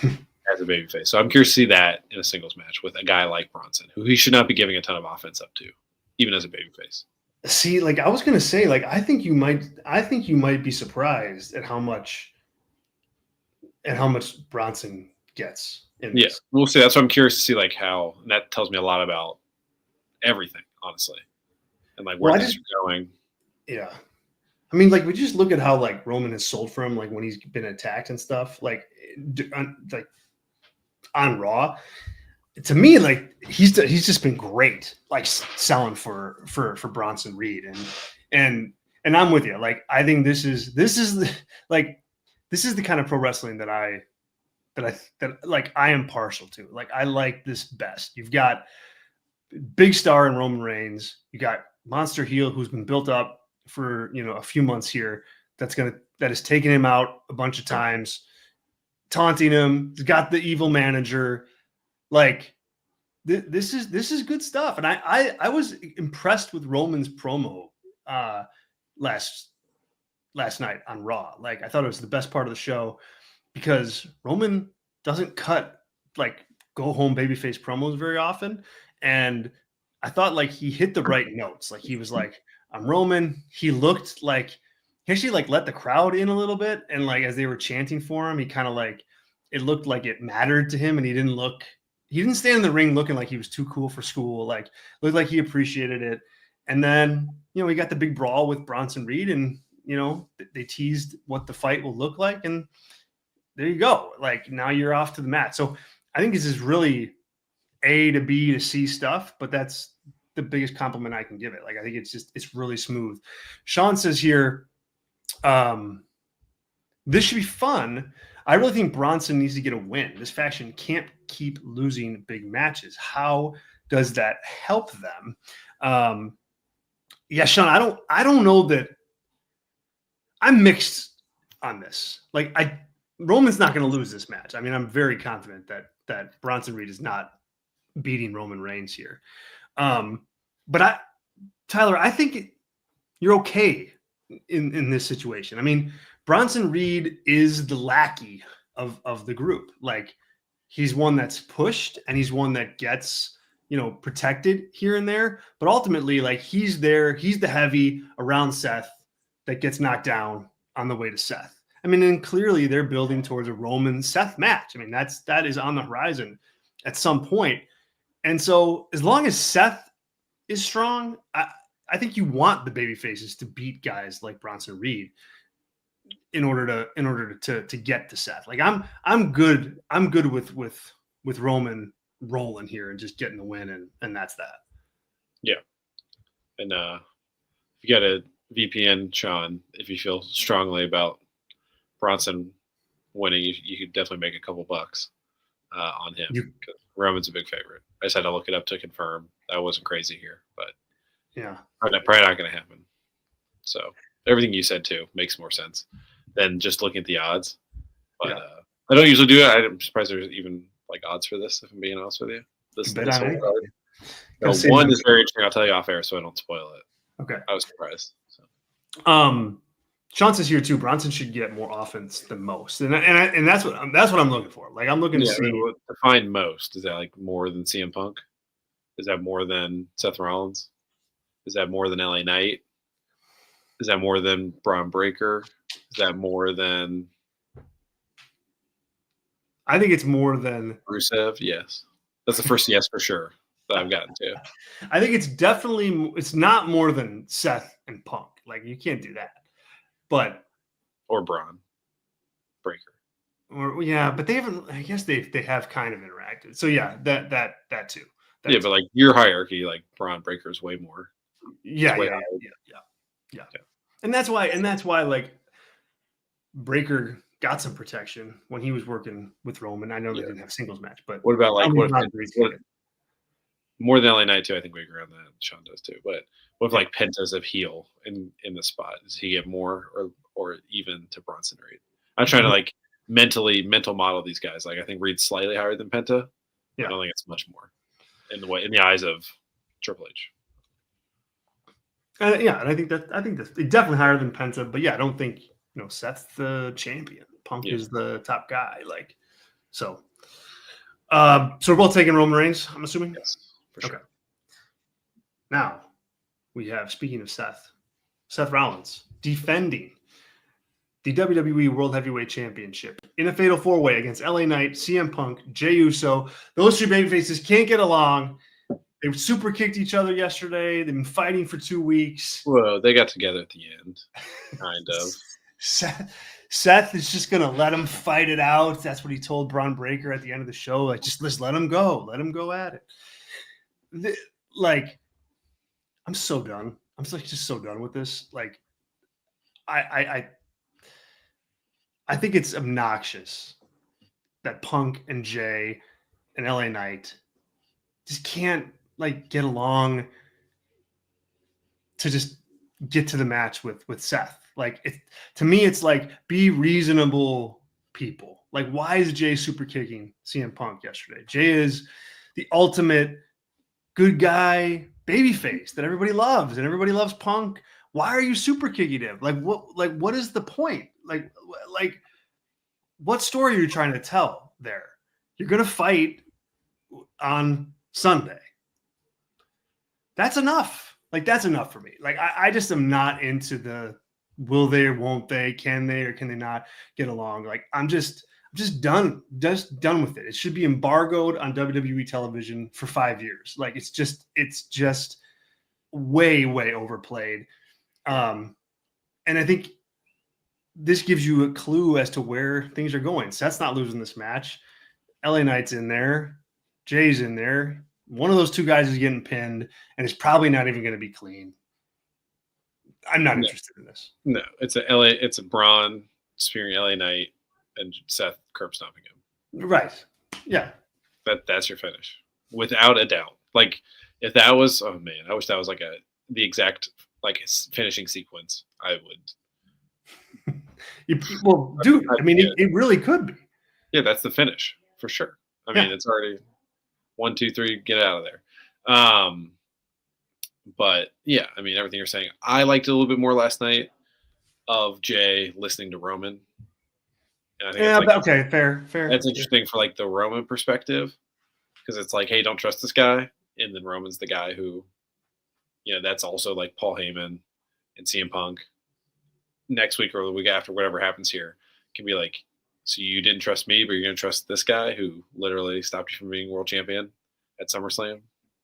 as a babyface? So I'm curious to see that in a singles match with a guy like Bronson, who he should not be giving a ton of offense up to, even as a babyface. See, like I was gonna say, like I think you might be surprised at how much Bronson gets. Yeah, we'll see. That's what I'm curious to see, like how, and that tells me a lot about everything, honestly. and like where Well, things are going. Yeah. I mean, like, we just look at how like Roman has sold for him, like when he's been attacked and stuff, like on Raw. To me, like he's just been great, like selling for Bronson Reed, and I'm with you. Like, I think this is the kind of pro wrestling that I like I am partial to. Like, I like this best. You've got big star in Roman Reigns. You got monster heel who's been built up for a few months here. That has taken him out a bunch of times, taunting him. He's got the evil manager. Like, this is good stuff. And I was impressed with Roman's promo last night on Raw. Like, I thought it was the best part of the show because Roman doesn't cut like go home babyface promos very often. And I thought like he hit the right notes. Like, he was like, I'm Roman. He looked like he actually like let the crowd in a little bit. And like, as they were chanting for him, he kind of like, it looked like it mattered to him. And he didn't stand in the ring looking like he was too cool for school. Like, looked like he appreciated it. And then, we got the big brawl with Bronson Reed, and, they teased what the fight will look like. And there you go. Like, now you're off to the mat. So I think this is really A to B to C stuff, but that's the biggest compliment I can give it. Like, I think it's really smooth. Sean says here, this should be fun. I really think Bronson needs to get a win. This faction can't keep losing big matches. How does that help them? Yeah, Sean, I don't know that I'm mixed on this. Like, Roman's not going to lose this match. I mean, I'm very confident that Bronson Reed is not beating Roman Reigns here. But Tyler, I think you're okay in this situation. I mean, Bronson Reed is the lackey of the group. Like, he's one that's pushed and he's one that gets, protected here and there. But ultimately, like, he's there. He's the heavy around Seth that gets knocked down on the way to Seth. I mean, and clearly they're building towards a Roman Seth match. I mean, that is on the horizon at some point. And so as long as Seth is strong, I think you want the baby faces to beat guys like Bronson Reed in order to get to Seth. Like, I'm good with Roman rolling here and just getting the win, and that's that. Yeah. And if you got a VPN, Sean, if you feel strongly about Bronson winning, you could definitely make a couple bucks on him. Because Roman's a big favorite. I just had to look it up to confirm. That wasn't crazy here, but yeah, probably not going to happen. So everything you said too makes more sense than just looking at the odds. But yeah. I don't usually do it. I'm surprised there's even like odds for this, if I'm being honest with you. This whole card. No, one is very interesting. I'll tell you off air so I don't spoil it. Okay. I was surprised. So. Sean says here too, Bronson should get more offense than most, and that's what I'm looking for. Like, I'm looking to see. Define most. Is that like more than CM Punk? Is that more than Seth Rollins? Is that more than LA Knight? Is that more than Braun Breaker? Is that more than? I think it's more than Rusev. Yes, that's the first yes for sure that I've gotten to. I think it's not more than Seth and Punk. Like, you can't do that. But or Braun Breaker. Or yeah, but they haven't. I guess they have kind of interacted. So yeah, that too. Yeah, but like your hierarchy, like Braun Breaker is way more. Yeah. And that's why like Breaker got some protection when he was working with Roman. I know they didn't have a singles match, but what about like more than LA Knight too? I think we agree on that. Sean does too. But what if like Penta's a heel in the spot? Does he get more or even to Bronson Reed? I'm trying to like mental model these guys. Like, I think Reed's slightly higher than Penta. Yeah. I don't think it's much more in the eyes of Triple H. And I think that's definitely higher than Penta. But yeah, I don't think Seth's the champion. Punk is the top guy. Like, so. So we're both taking Roman Reigns, I'm assuming. Yes, for sure. Okay. Now we have, speaking of Seth Rollins defending the WWE World Heavyweight Championship in a fatal four-way against LA Knight, CM Punk, Jey Uso. Those two babyfaces can't get along. They super kicked each other yesterday. They've been fighting for 2 weeks. Well, they got together at the end, kind of. Seth is just going to let him fight it out. That's what he told Braun Breaker at the end of the show. Like, just let him go. Let him go at it. I'm so done. I'm just so done with this. Like, I think it's obnoxious that Punk and Jay and LA Knight just can't get along to just get to the match with Seth. To me, it's be reasonable people. Why is Jay super kicking CM Punk yesterday? Jay is the ultimate good guy babyface that everybody loves, and everybody loves Punk. Why are you super kicking him? What is the point? What story are you trying to tell there? You're going to fight on Sunday. That's enough. That's enough for me. I just am not into the will they or won't they, can they or can they not get along. I'm just done with it. It should be embargoed on WWE television for 5 years. It's just way overplayed. And I think this gives you a clue as to where things are going. Seth's not losing this match. LA Knight's in there. Jay's in there. One of those two guys is getting pinned, and it's probably not even going to be clean. I'm not interested in this. No, it's a Braun spearing LA Knight and Seth curb stomping him. Right. Yeah. That's your finish, without a doubt. If that was, oh man, I wish that was the exact finishing sequence. I would. Well, dude, I mean, it really could be. Yeah, that's the finish for sure. I mean, it's already 1, 2, 3, get out of there. But yeah, I mean, everything you're saying, I liked it a little bit more last night of Jay listening to Roman. And I think okay, fair. That's interesting for the Roman perspective, because it's hey, don't trust this guy, and then Roman's the guy who, that's also Paul Heyman and CM Punk. Next week or the week after, whatever happens here, can be so you didn't trust me, but you're going to trust this guy who literally stopped you from being world champion at SummerSlam.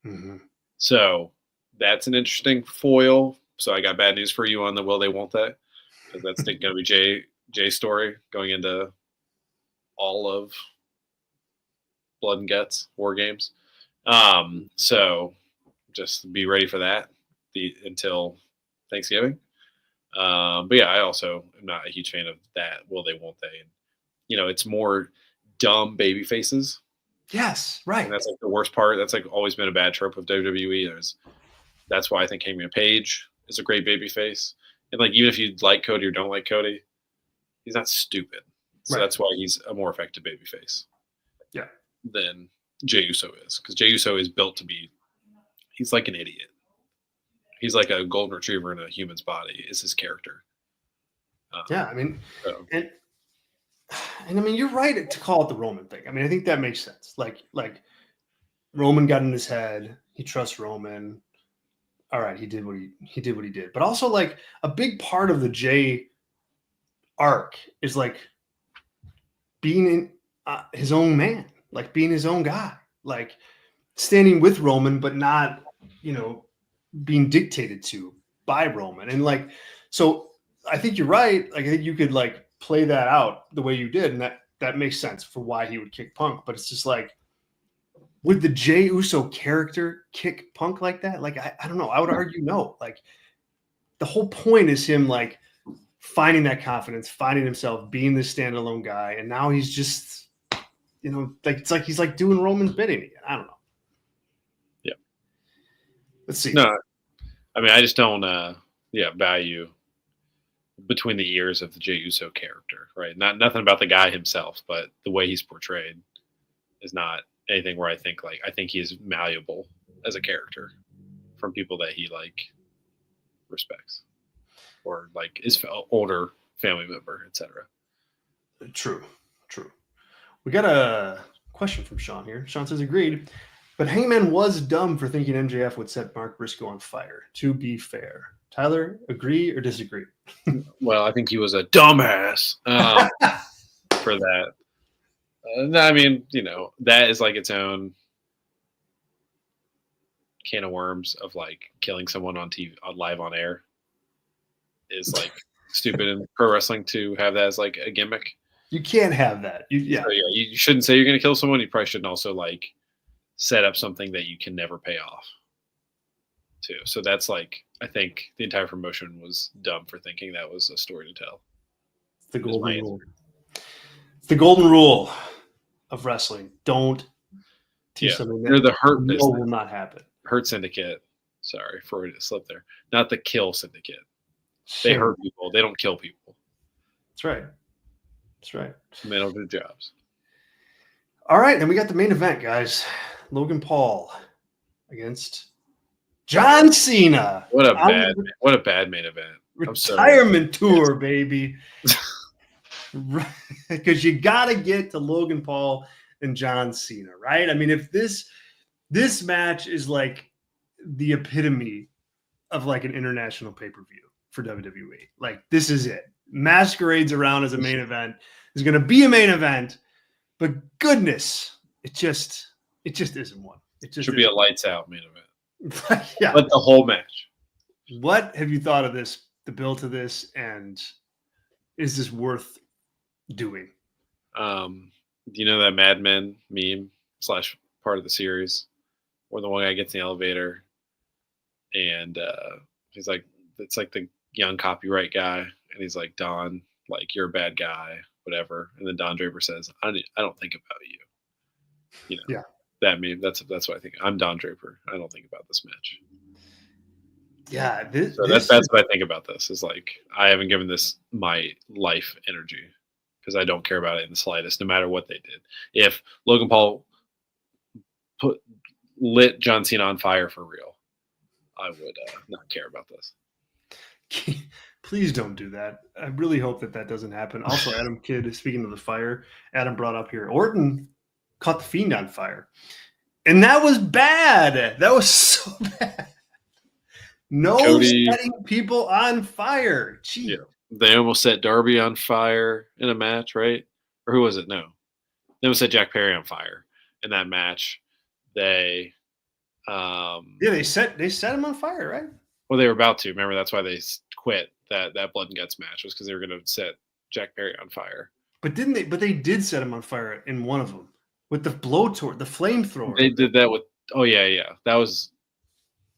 Mm-hmm. So that's an interesting foil. So I got bad news for you on the will they, won't they? Because that's going to be Jay's story going into all of Blood and Guts War Games. So just be ready for that until Thanksgiving. But yeah, I also am not a huge fan of that. Will they, won't they? And, it's more dumb baby faces. Yes, right. And that's the worst part. That's always been a bad trope of WWE. That's why I think Hangman Page is a great baby face. And even if you like Cody or don't like Cody, he's not stupid. So that's why he's a more effective baby face. Yeah. Than Jey Uso is. Because Jey Uso is built to be, he's like an idiot. He's like a golden retriever in a human's body is his character. I mean, and I mean, you're right to call it the Roman thing. I mean, I think that makes sense. Roman got in his head. He trusts Roman. All right, he did what he did. But also, a big part of the Jay arc is being in his own man, being his own guy, standing with Roman, but not, being dictated to by Roman. And so I think you're right. I think you could play that out the way you did. And that makes sense for why he would kick Punk. But it's just would the Jey Uso character kick Punk like that? I don't know. I would argue no. The whole point is him finding that confidence, finding himself, being this standalone guy. And now he's just, it's he's doing Roman's bidding again. I don't know. Yeah. Let's see. No, I mean, I just don't, value between the ears of the Jey Uso character, right? Nothing about the guy himself, but the way he's portrayed is not anything where I think he is malleable as a character from people that he respects or his older family member, etc. True. We got a question from Sean here. Sean says, agreed. But Hangman was dumb for thinking MJF would set Mark Briscoe on fire, to be fair. Tyler, agree or disagree? Well, I think he was a dumbass for that. I mean, that is its own. can of worms of like killing someone on TV, live on air, is like stupid in pro wrestling to have that as like a gimmick. You can't have that. So, you shouldn't say you're going to kill someone. You probably shouldn't also like set up something that you can never pay off too. So that's like, I think the entire promotion was dumb for thinking that was a story to tell. It's the golden rule. It's the golden rule of wrestling. Don't teach something that the hurt business will not happen. Hurt Syndicate. Sorry for it to slip there. Not the Kill Syndicate. They hurt people. They don't kill people. That's right. That's right. And they don't do jobs. All right, and we got the main event, guys. Logan Paul against John Cena. What a bad main event. Retirement tour, baby. Because you got to get to Logan Paul and John Cena, right? I mean, if this match is like the epitome of like an international pay-per-view for WWE. Like, this is it. Masquerades around as a main event. There's going to be a main event, but goodness, it just isn't one. It just should be a lights out main event. Yeah. But the whole match. What have you thought of this, the build to this, and is this worth doing? Do you know that Mad Men meme / part of the series where the one guy gets in the elevator and he's like, it's like the young copyright guy, and he's like, Don, like, you're a bad guy, whatever. And then Don Draper says, I don't think about you. You know, yeah. That meme. That's what I think. I'm Don Draper. I don't think about this match. Yeah, that's what I think about this. Is like, I haven't given this my life energy because I don't care about it in the slightest, no matter what they did. If Logan Paul lit John Cena on fire for real, I would not care about this. Please don't do that. I really hope that doesn't happen. Also, Adam Kidd, speaking of the fire, Adam brought up here, Orton caught the Fiend on fire. And that was bad. That was so bad. No setting people on fire. Gee. Yeah. They almost set Darby on fire in a match, right? Or who was it? No. They almost set Jack Perry on fire in that match. They set him on fire, right? Well, they were about to. Remember, that's why they quit that Blood and Guts match, was because they were going to set Jack Perry on fire. But didn't they? But they did set him on fire in one of them with the blowtorch, the flamethrower. They did that with. Oh yeah. That was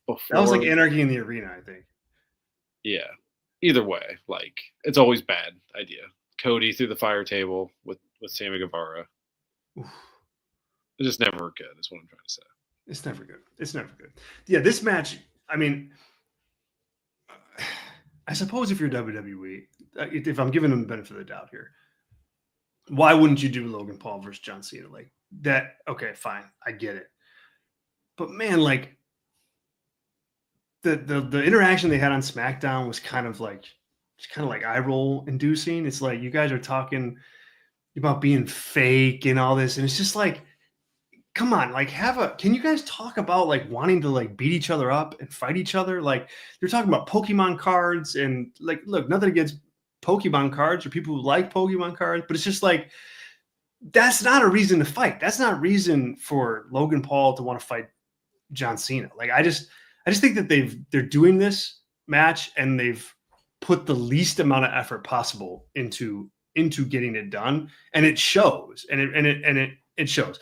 before. That was like Anarchy in the Arena, I think. Yeah. Either way, like, it's always bad idea. Cody through the fire table with Sammy Guevara. Oof. It's just never good, is what I'm trying to say. It's never good. It's never good. Yeah, this match, I mean, I suppose if you're WWE, if I'm giving them the benefit of the doubt here, why wouldn't you do Logan Paul versus John Cena? Like that, okay, fine. I get it. But man, like the interaction they had on SmackDown was kind of like eye roll inducing. It's like, you guys are talking about being fake and all this, and it's just like, come on, like, can you guys talk about like wanting to like beat each other up and fight each other? Like, you're talking about Pokemon cards, and like, look, nothing against Pokemon cards or people who like Pokemon cards, but it's just like, that's not a reason to fight. That's not a reason for Logan Paul to want to fight John Cena. Like, I just think that they're doing this match and they've put the least amount of effort possible into getting it done, and it shows. And it shows.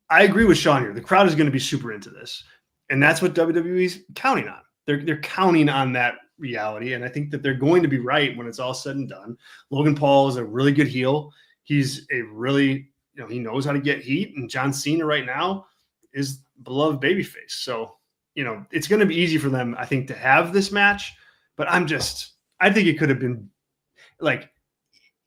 I agree with Sean here. The crowd is going to be super into this, and that's what WWE's counting on. They're counting on that reality, and I think that they're going to be right when it's all said and done. Logan Paul is a really good heel. He's a really, he knows how to get heat, and John Cena right now is beloved babyface. So, it's going to be easy for them, I think, to have this match, but I think it could have been like,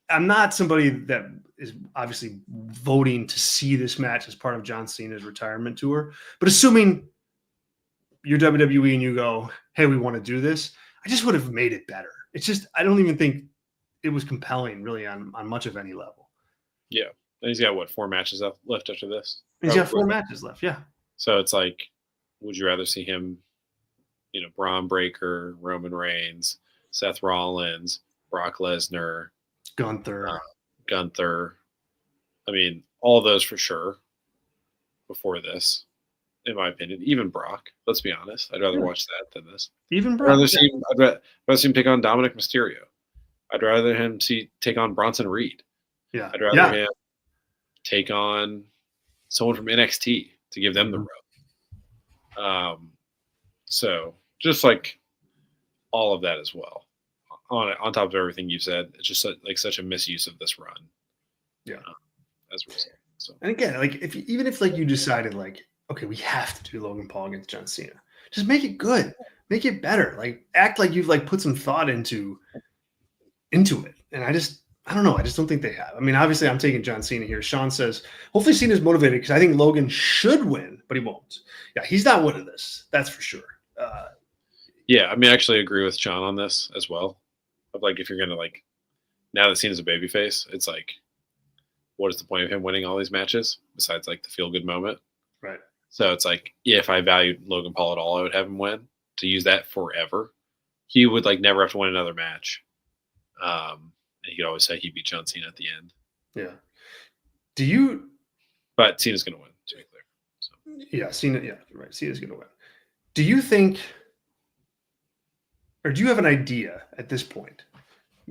I'm not somebody that is obviously voting to see this match as part of John Cena's retirement tour, but assuming you're WWE and you go, hey, we want to do this, I just would have made it better. It's just, I don't even think it was compelling really on much of any level. Yeah. And he's got 4 matches left after this? He's got 4 matches left. Yeah. So it's like, would you rather see him, Braun Breaker, Roman Reigns, Seth Rollins, Brock Lesnar, Gunther. I mean, all those for sure before this. in my opinion. Even Brock. Let's be honest. I'd rather watch that than this. Even I'd Brock. rather see him. I'd rather see him take on Dominic Mysterio. I'd rather him take on Bronson Reed. Yeah. I'd rather him take on someone from NXT to give them the rub. So just like all of that as well. On top of everything you've said, it's just such a misuse of this run. Yeah. As a result. So. And again, like even if like you decided like, okay, we have to do Logan Paul against John Cena, just make it good, make it better. Like act like you've like put some thought into it. And I don't know. I just don't think they have. I mean, obviously I'm taking John Cena here. Sean says, hopefully Cena's motivated because I think Logan should win, but he won't. Yeah, he's not winning this. That's for sure. Yeah, I mean, I actually agree with Sean on this as well. Of like, if you're going to like, now that Cena's a babyface, it's like, what is the point of him winning all these matches besides like the feel good moment? Right. So it's like, yeah, if I valued Logan Paul at all, I would have him win to use that forever. He would like never have to win another match. And he could always say he beat John Cena at the end. Yeah. But Cena's going to win, to be clear. So. Yeah, Cena. Yeah, right. Cena's going to win. Do you think, or do you have an idea at this point,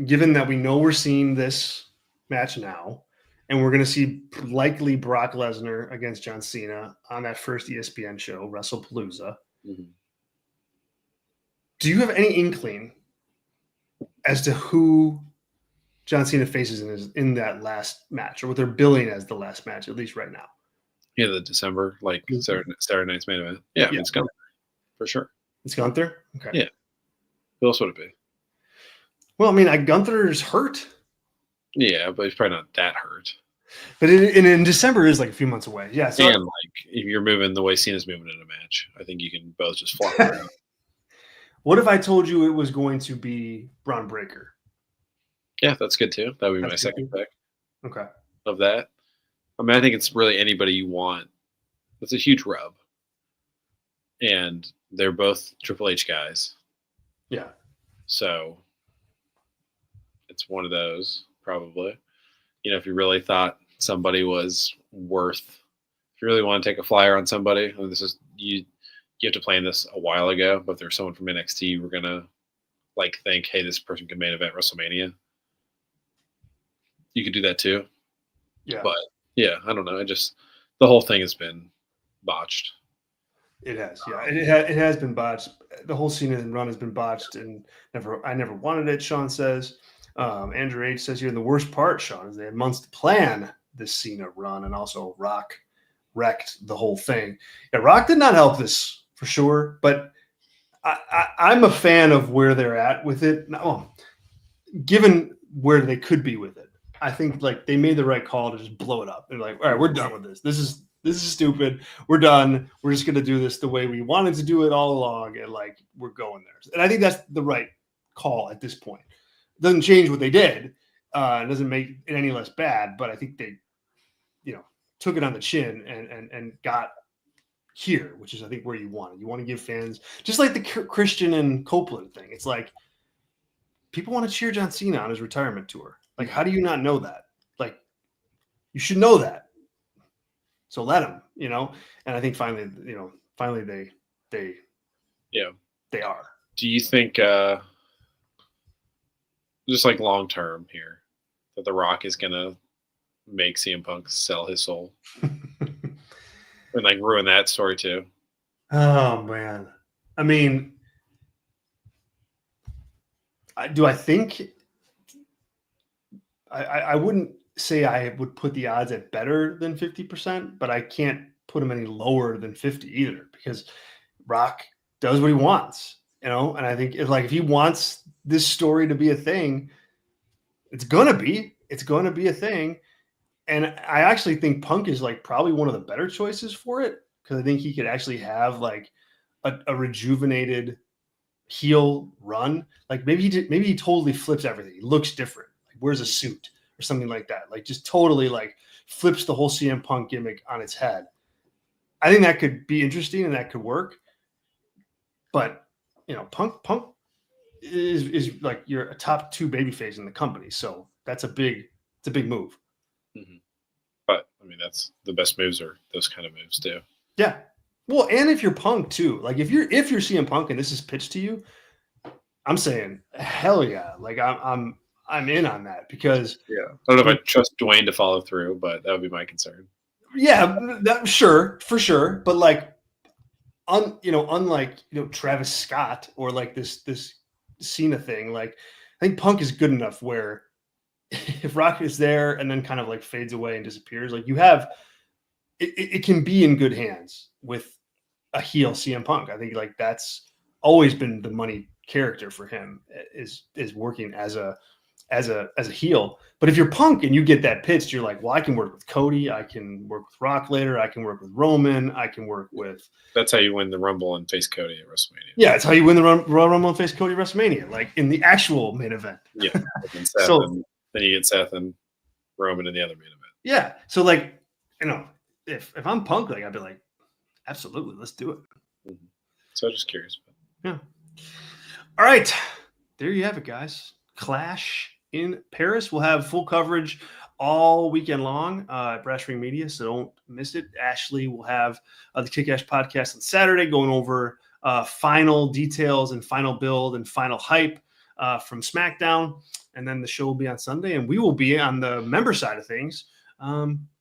given that we know we're seeing this match now, and we're going to see likely Brock Lesnar against John Cena on that first ESPN show, WrestlePalooza. Mm-hmm. Do you have any inkling as to who John Cena faces in that last match, or what they're billing as the last match, at least right now? Yeah, the December, like Saturday night's main event. Yeah, it's Gunther, for sure. It's Gunther? Okay. Yeah. Who else would it be? Well, I mean, Gunther's hurt. Yeah, but he's probably not that hurt. But in December is like a few months away. Yeah. So and like if you're moving the way Cena's moving in a match, I think you can both just flop around. What if I told you it was going to be Braun Breaker? Yeah, that's good too. That would be my second pick. Okay. Of that. I mean, I think it's really anybody you want. It's a huge rub. And they're both Triple H guys. Yeah. So it's one of those, probably. You know, if you really thought somebody was worth, if you really want to take a flyer on somebody, I mean, this is you have to plan this a while ago, but if there's someone from NXT, we're gonna like think, hey, this person can main event WrestleMania. You could do that too. Yeah. But yeah, I don't know. The whole thing has been botched. It has, yeah. It has been botched. The whole Cena run has been botched, and I never wanted it, Sean says. Andrew H says here, the worst part, Sean, is they had months to plan this Cena run, and also Rock wrecked the whole thing. Yeah, Rock did not help this for sure, but I'm a fan of where they're at with it. Now, given where they could be with it, I think like they made the right call to just blow it up. They're like, all right, we're done with this. This is stupid. We're done. We're just going to do this the way we wanted to do it all along. And like, we're going there. And I think that's the right call at this point. It doesn't change what they did. It doesn't make it any less bad, but I think they, took it on the chin and got here, which is, I think, where you want it. You want to give fans, just like the Christian and Copeland thing. It's like, people want to cheer John Cena on his retirement tour. Like, how do you not know that? Like, you should know that. So let him, and I think finally they are. Do you think, just like long term here, that The Rock is going to make CM Punk sell his soul and like ruin that story too? Oh, man. I mean, I think I wouldn't say I would put the odds at better than 50%, but I can't put them any lower than 50 either, because Rock does what he wants, and I think if he wants this story to be a thing, it's going to be a thing. And I actually think Punk is like probably one of the better choices for it, because I think he could actually have like a rejuvenated heel run. Like maybe he totally flips everything. He looks different. Like wears a suit or something like that. Like just totally like flips the whole CM Punk gimmick on its head. I think that could be interesting and that could work. But Punk is like you're a top 2 babyface in the company, so it's a big move. Mm-hmm. But I mean, that's the best moves are those kind of moves too. Yeah, Well, and if you're Punk too, like if you're CM Punk and this is pitched to you, I'm saying hell yeah, like I'm in on that because Yeah, I don't know if I trust Dwayne to follow through, but that would be my concern. yeah, sure, for sure, but like unlike Travis Scott or like this Cena thing, like I think Punk is good enough where if Rock is there and then kind of like fades away and disappears, like you have it can be in good hands with a heel CM Punk. I think like that's always been the money character for him is working as a heel. But if you're Punk and you get that pitched, you're like, well, I can work with Cody, I can work with Rock later, I can work with Roman, I can work with. That's how you win the Rumble and face Cody at WrestleMania. Yeah, it's how you win the Royal Rumble and face Cody at WrestleMania, like in the actual main event. Yeah, and Seth, so and then you get Seth and Roman in the other main event. Yeah, so like if I'm Punk, like I'd be like, absolutely, let's do it. Mm-hmm. So I'm just curious. Yeah. All right, there you have it, guys. Clash in Paris. We'll have full coverage all weekend long at Brass Ring Media, so don't miss it. Ashley will have the Kick-Ass podcast on Saturday going over final details and final build and final hype from SmackDown, and then the show will be on Sunday, and we will be on the member side of things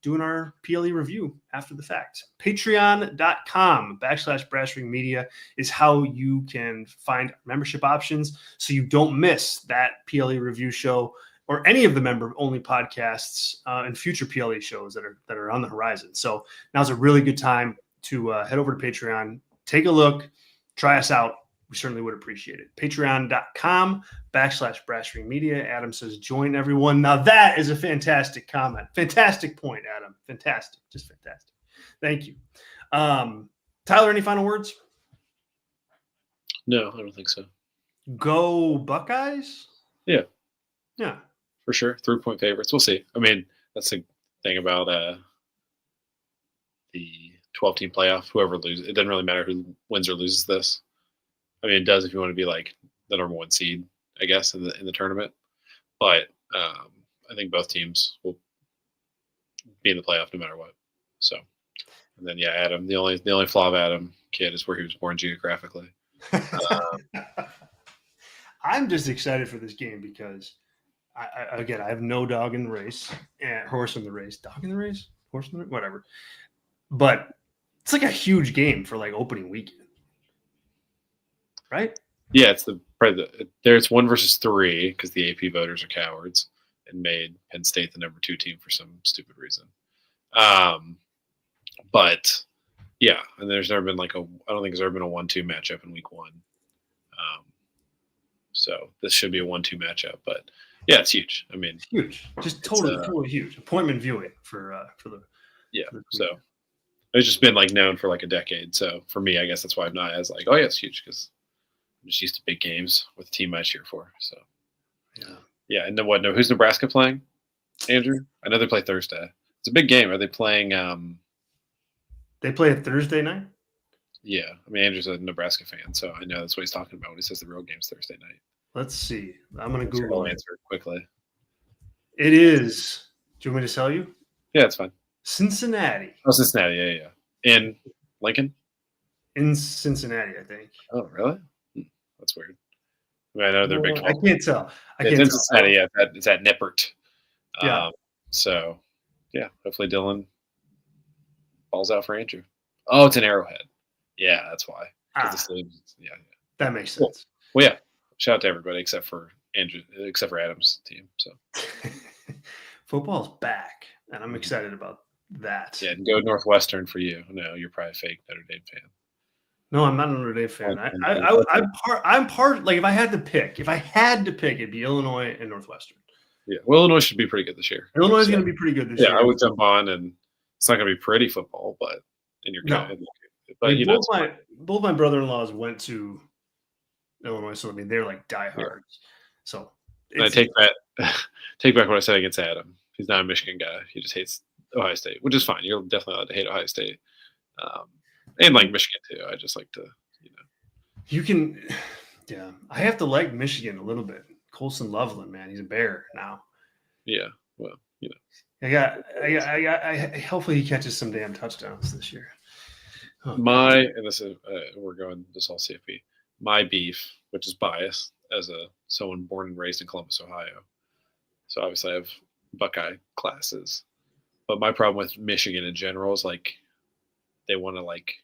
doing our PLE review after the fact. Patreon.com/Brass Ring Media is how you can find membership options so you don't miss that PLE review show or any of the member-only podcasts and future PLE shows that are on the horizon. So now's a really good time to head over to Patreon, take a look, try us out. We certainly would appreciate it. Patreon.com/Brass Ring Media. Adam says, join everyone. Now that is a fantastic comment. Fantastic point, Adam. Fantastic. Just fantastic. Thank you. Tyler, any final words? No, I don't think so. Go Buckeyes? Yeah. Yeah. For sure. 3-point favorites. We'll see. I mean, that's the thing about the 12-team playoff. Whoever loses, it doesn't really matter who wins or loses this. I mean, it does if you want to be like the number one seed, I guess, in the tournament. But I think both teams will be in the playoff no matter what. So, and then Adam. The only flaw of Adam kid is where he was born geographically. I'm just excited for this game because I have no dog in the race and horse in the race. Dog in the race, horse in the race, whatever. But it's like a huge game for like opening weekend. Right? Yeah, it's there's 1 versus 3 because the AP voters are cowards and made Penn State the number 2 team for some stupid reason. But yeah, and there's never been I don't think there's ever been a 1-2 matchup in week 1. So this should be a 1-2 matchup, but yeah, it's huge. I mean, huge, just totally huge. Appointment viewing for the So it's just been known for a decade. So for me, I guess that's why I'm not as oh yeah, it's huge because I'm just used to big games with the team I cheer for. So, yeah. And then who's Nebraska playing, Andrew? I know they play Thursday. It's a big game. Are they playing? They play a Thursday night? Yeah. I mean, Andrew's a Nebraska fan, so I know that's what he's talking about when he says the real game's Thursday night. Let's see. I'm going to Google I'll answer quickly. It is. Do you want me to tell you? Yeah, it's fine. Cincinnati. Oh, Cincinnati. Yeah. In Lincoln? In Cincinnati, I think. Oh, really? That's weird. I mean, I know they're big. I can't tell. It's in Cincinnati. Yeah, it's at Nippert. Yeah. So, yeah, hopefully Dylan balls out for Andrew. Oh, it's an Arrowhead. Yeah, that's why. Yeah. That makes cool. sense. Well, yeah. Shout out to everybody except for Adam's team. So football's back, and I'm excited about that. Yeah, and go Northwestern for you. No, you're probably a fake Notre Dame fan. No, I'm not a Notre Dame fan. I'm part. Like if I had to pick, it'd be Illinois and Northwestern. Yeah, well, Illinois should be pretty good this year. Illinois is going to be pretty good this year. Yeah, I would jump on, and it's not going to be pretty football, but you're good. But I mean, both my brother-in-laws went to Illinois, so I mean they're like diehards. Yeah. So I take back what I said against Adam. He's not a Michigan guy. He just hates Ohio State, which is fine. You're definitely allowed to hate Ohio State, and Michigan too. I just like to, You can, yeah. I have to like Michigan a little bit. Colson Loveland, man, he's a Bear now. Yeah, well, I hopefully he catches some damn touchdowns this year. And this is we're going this all CFP. My beef, which is biased as someone born and raised in Columbus, Ohio. So obviously I have Buckeye classes, but my problem with Michigan in general is like they want to like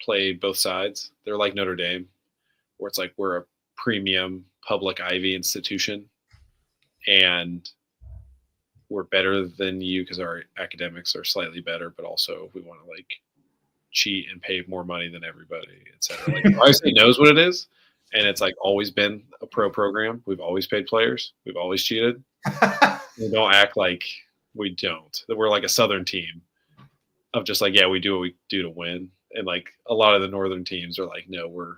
play both sides. They're like Notre Dame, where it's like we're a premium public Ivy institution, and we're better than you because our academics are slightly better, but also we want to like cheat and pay more money than everybody, et cetera. Like Ohio State knows what it is, and it's like always been a pro program. We've always paid players. We've always cheated. We don't act like we don't. That we're like a Southern team of just like, yeah, we do what we do to win. And like a lot of the Northern teams are like, no, we're,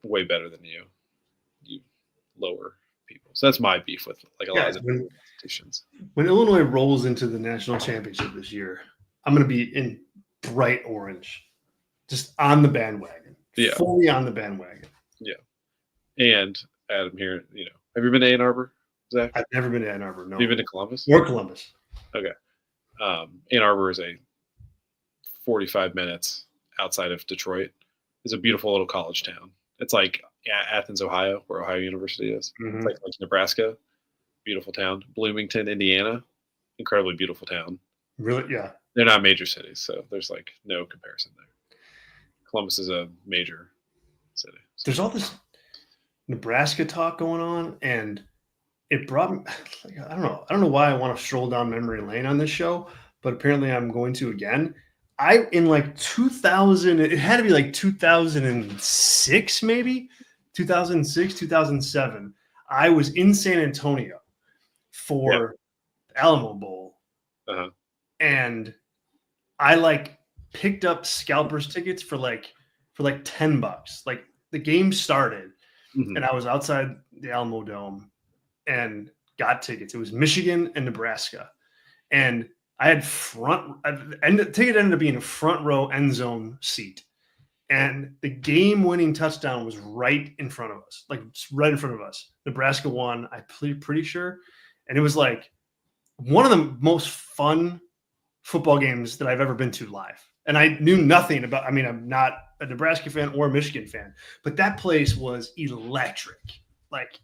way better than you. You lower people. So that's my beef with like a lot of the institutions. When Illinois rolls into the national championship this year, I'm going to be in bright orange, just on the bandwagon, fully on the bandwagon. Yeah. And Adam here, have you been to Ann Arbor, Zach? I've never been to Ann Arbor. No. Have you been to Columbus? Or Columbus. Okay. Ann Arbor is a 45 minutes outside of Detroit. It's a beautiful little college town. It's like Athens, Ohio, where Ohio University is. Mm-hmm. It's like Nebraska, beautiful town. Bloomington, Indiana, incredibly beautiful town. Really? Yeah. They're not major cities, so there's like no comparison there. Columbus is a major city. So. There's all this Nebraska talk going on, and it brought me, I don't know why I want to stroll down memory lane on this show, but apparently I'm going to again. In like 2000, it had to be like 2006, maybe 2006, 2007. I was in San Antonio for the Alamo Bowl, and I like picked up scalpers tickets for like $10. Like the game started, and I was outside the Alamo Dome and got tickets. It was Michigan and Nebraska, and I had the ticket ended up being a front row end zone seat, and the game-winning touchdown was right in front of us, like right in front of us. Nebraska won, I'm pretty sure, and it was like one of the most fun football games that I've ever been to live. And I knew nothing about. I mean, I'm not a Nebraska fan or a Michigan fan, but that place was electric. Like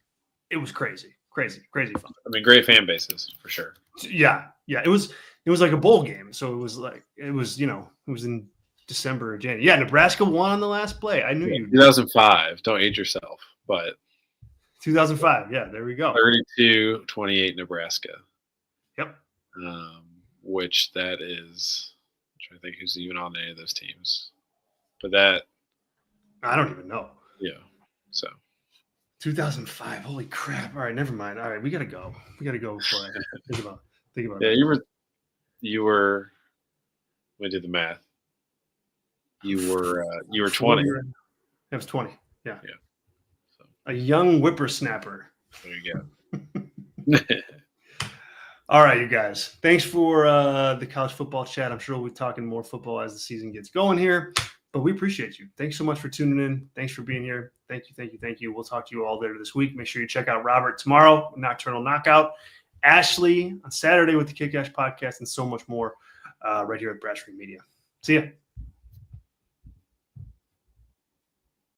it was crazy fun. I mean, great fan bases for sure. Yeah. It was like a bowl game. So it was in December or January. Yeah, Nebraska won on the last play. I knew you. 2005. Don't age yourself, but 2005. Yeah, there we go. 32-28 Nebraska. Yep. Which that is, I'm trying to think who's even on any of those teams. But that I don't even know. Yeah. So 2005. Holy crap. All right, never mind. All right, we gotta go. Before I think about it. Yeah, you were let me do the math. You were 20. I was 20. Yeah. Yeah. So. A young whippersnapper. There you go. All right, you guys. Thanks for the college football chat. I'm sure we'll be talking more football as the season gets going here, but we appreciate you. Thanks so much for tuning in. Thanks for being here. Thank you. We'll talk to you all later this week. Make sure you check out Robert tomorrow, Nocturnal Knockout, Ashley on Saturday with the Kick Ash podcast, and so much more right here at Bradstreet Media. See ya.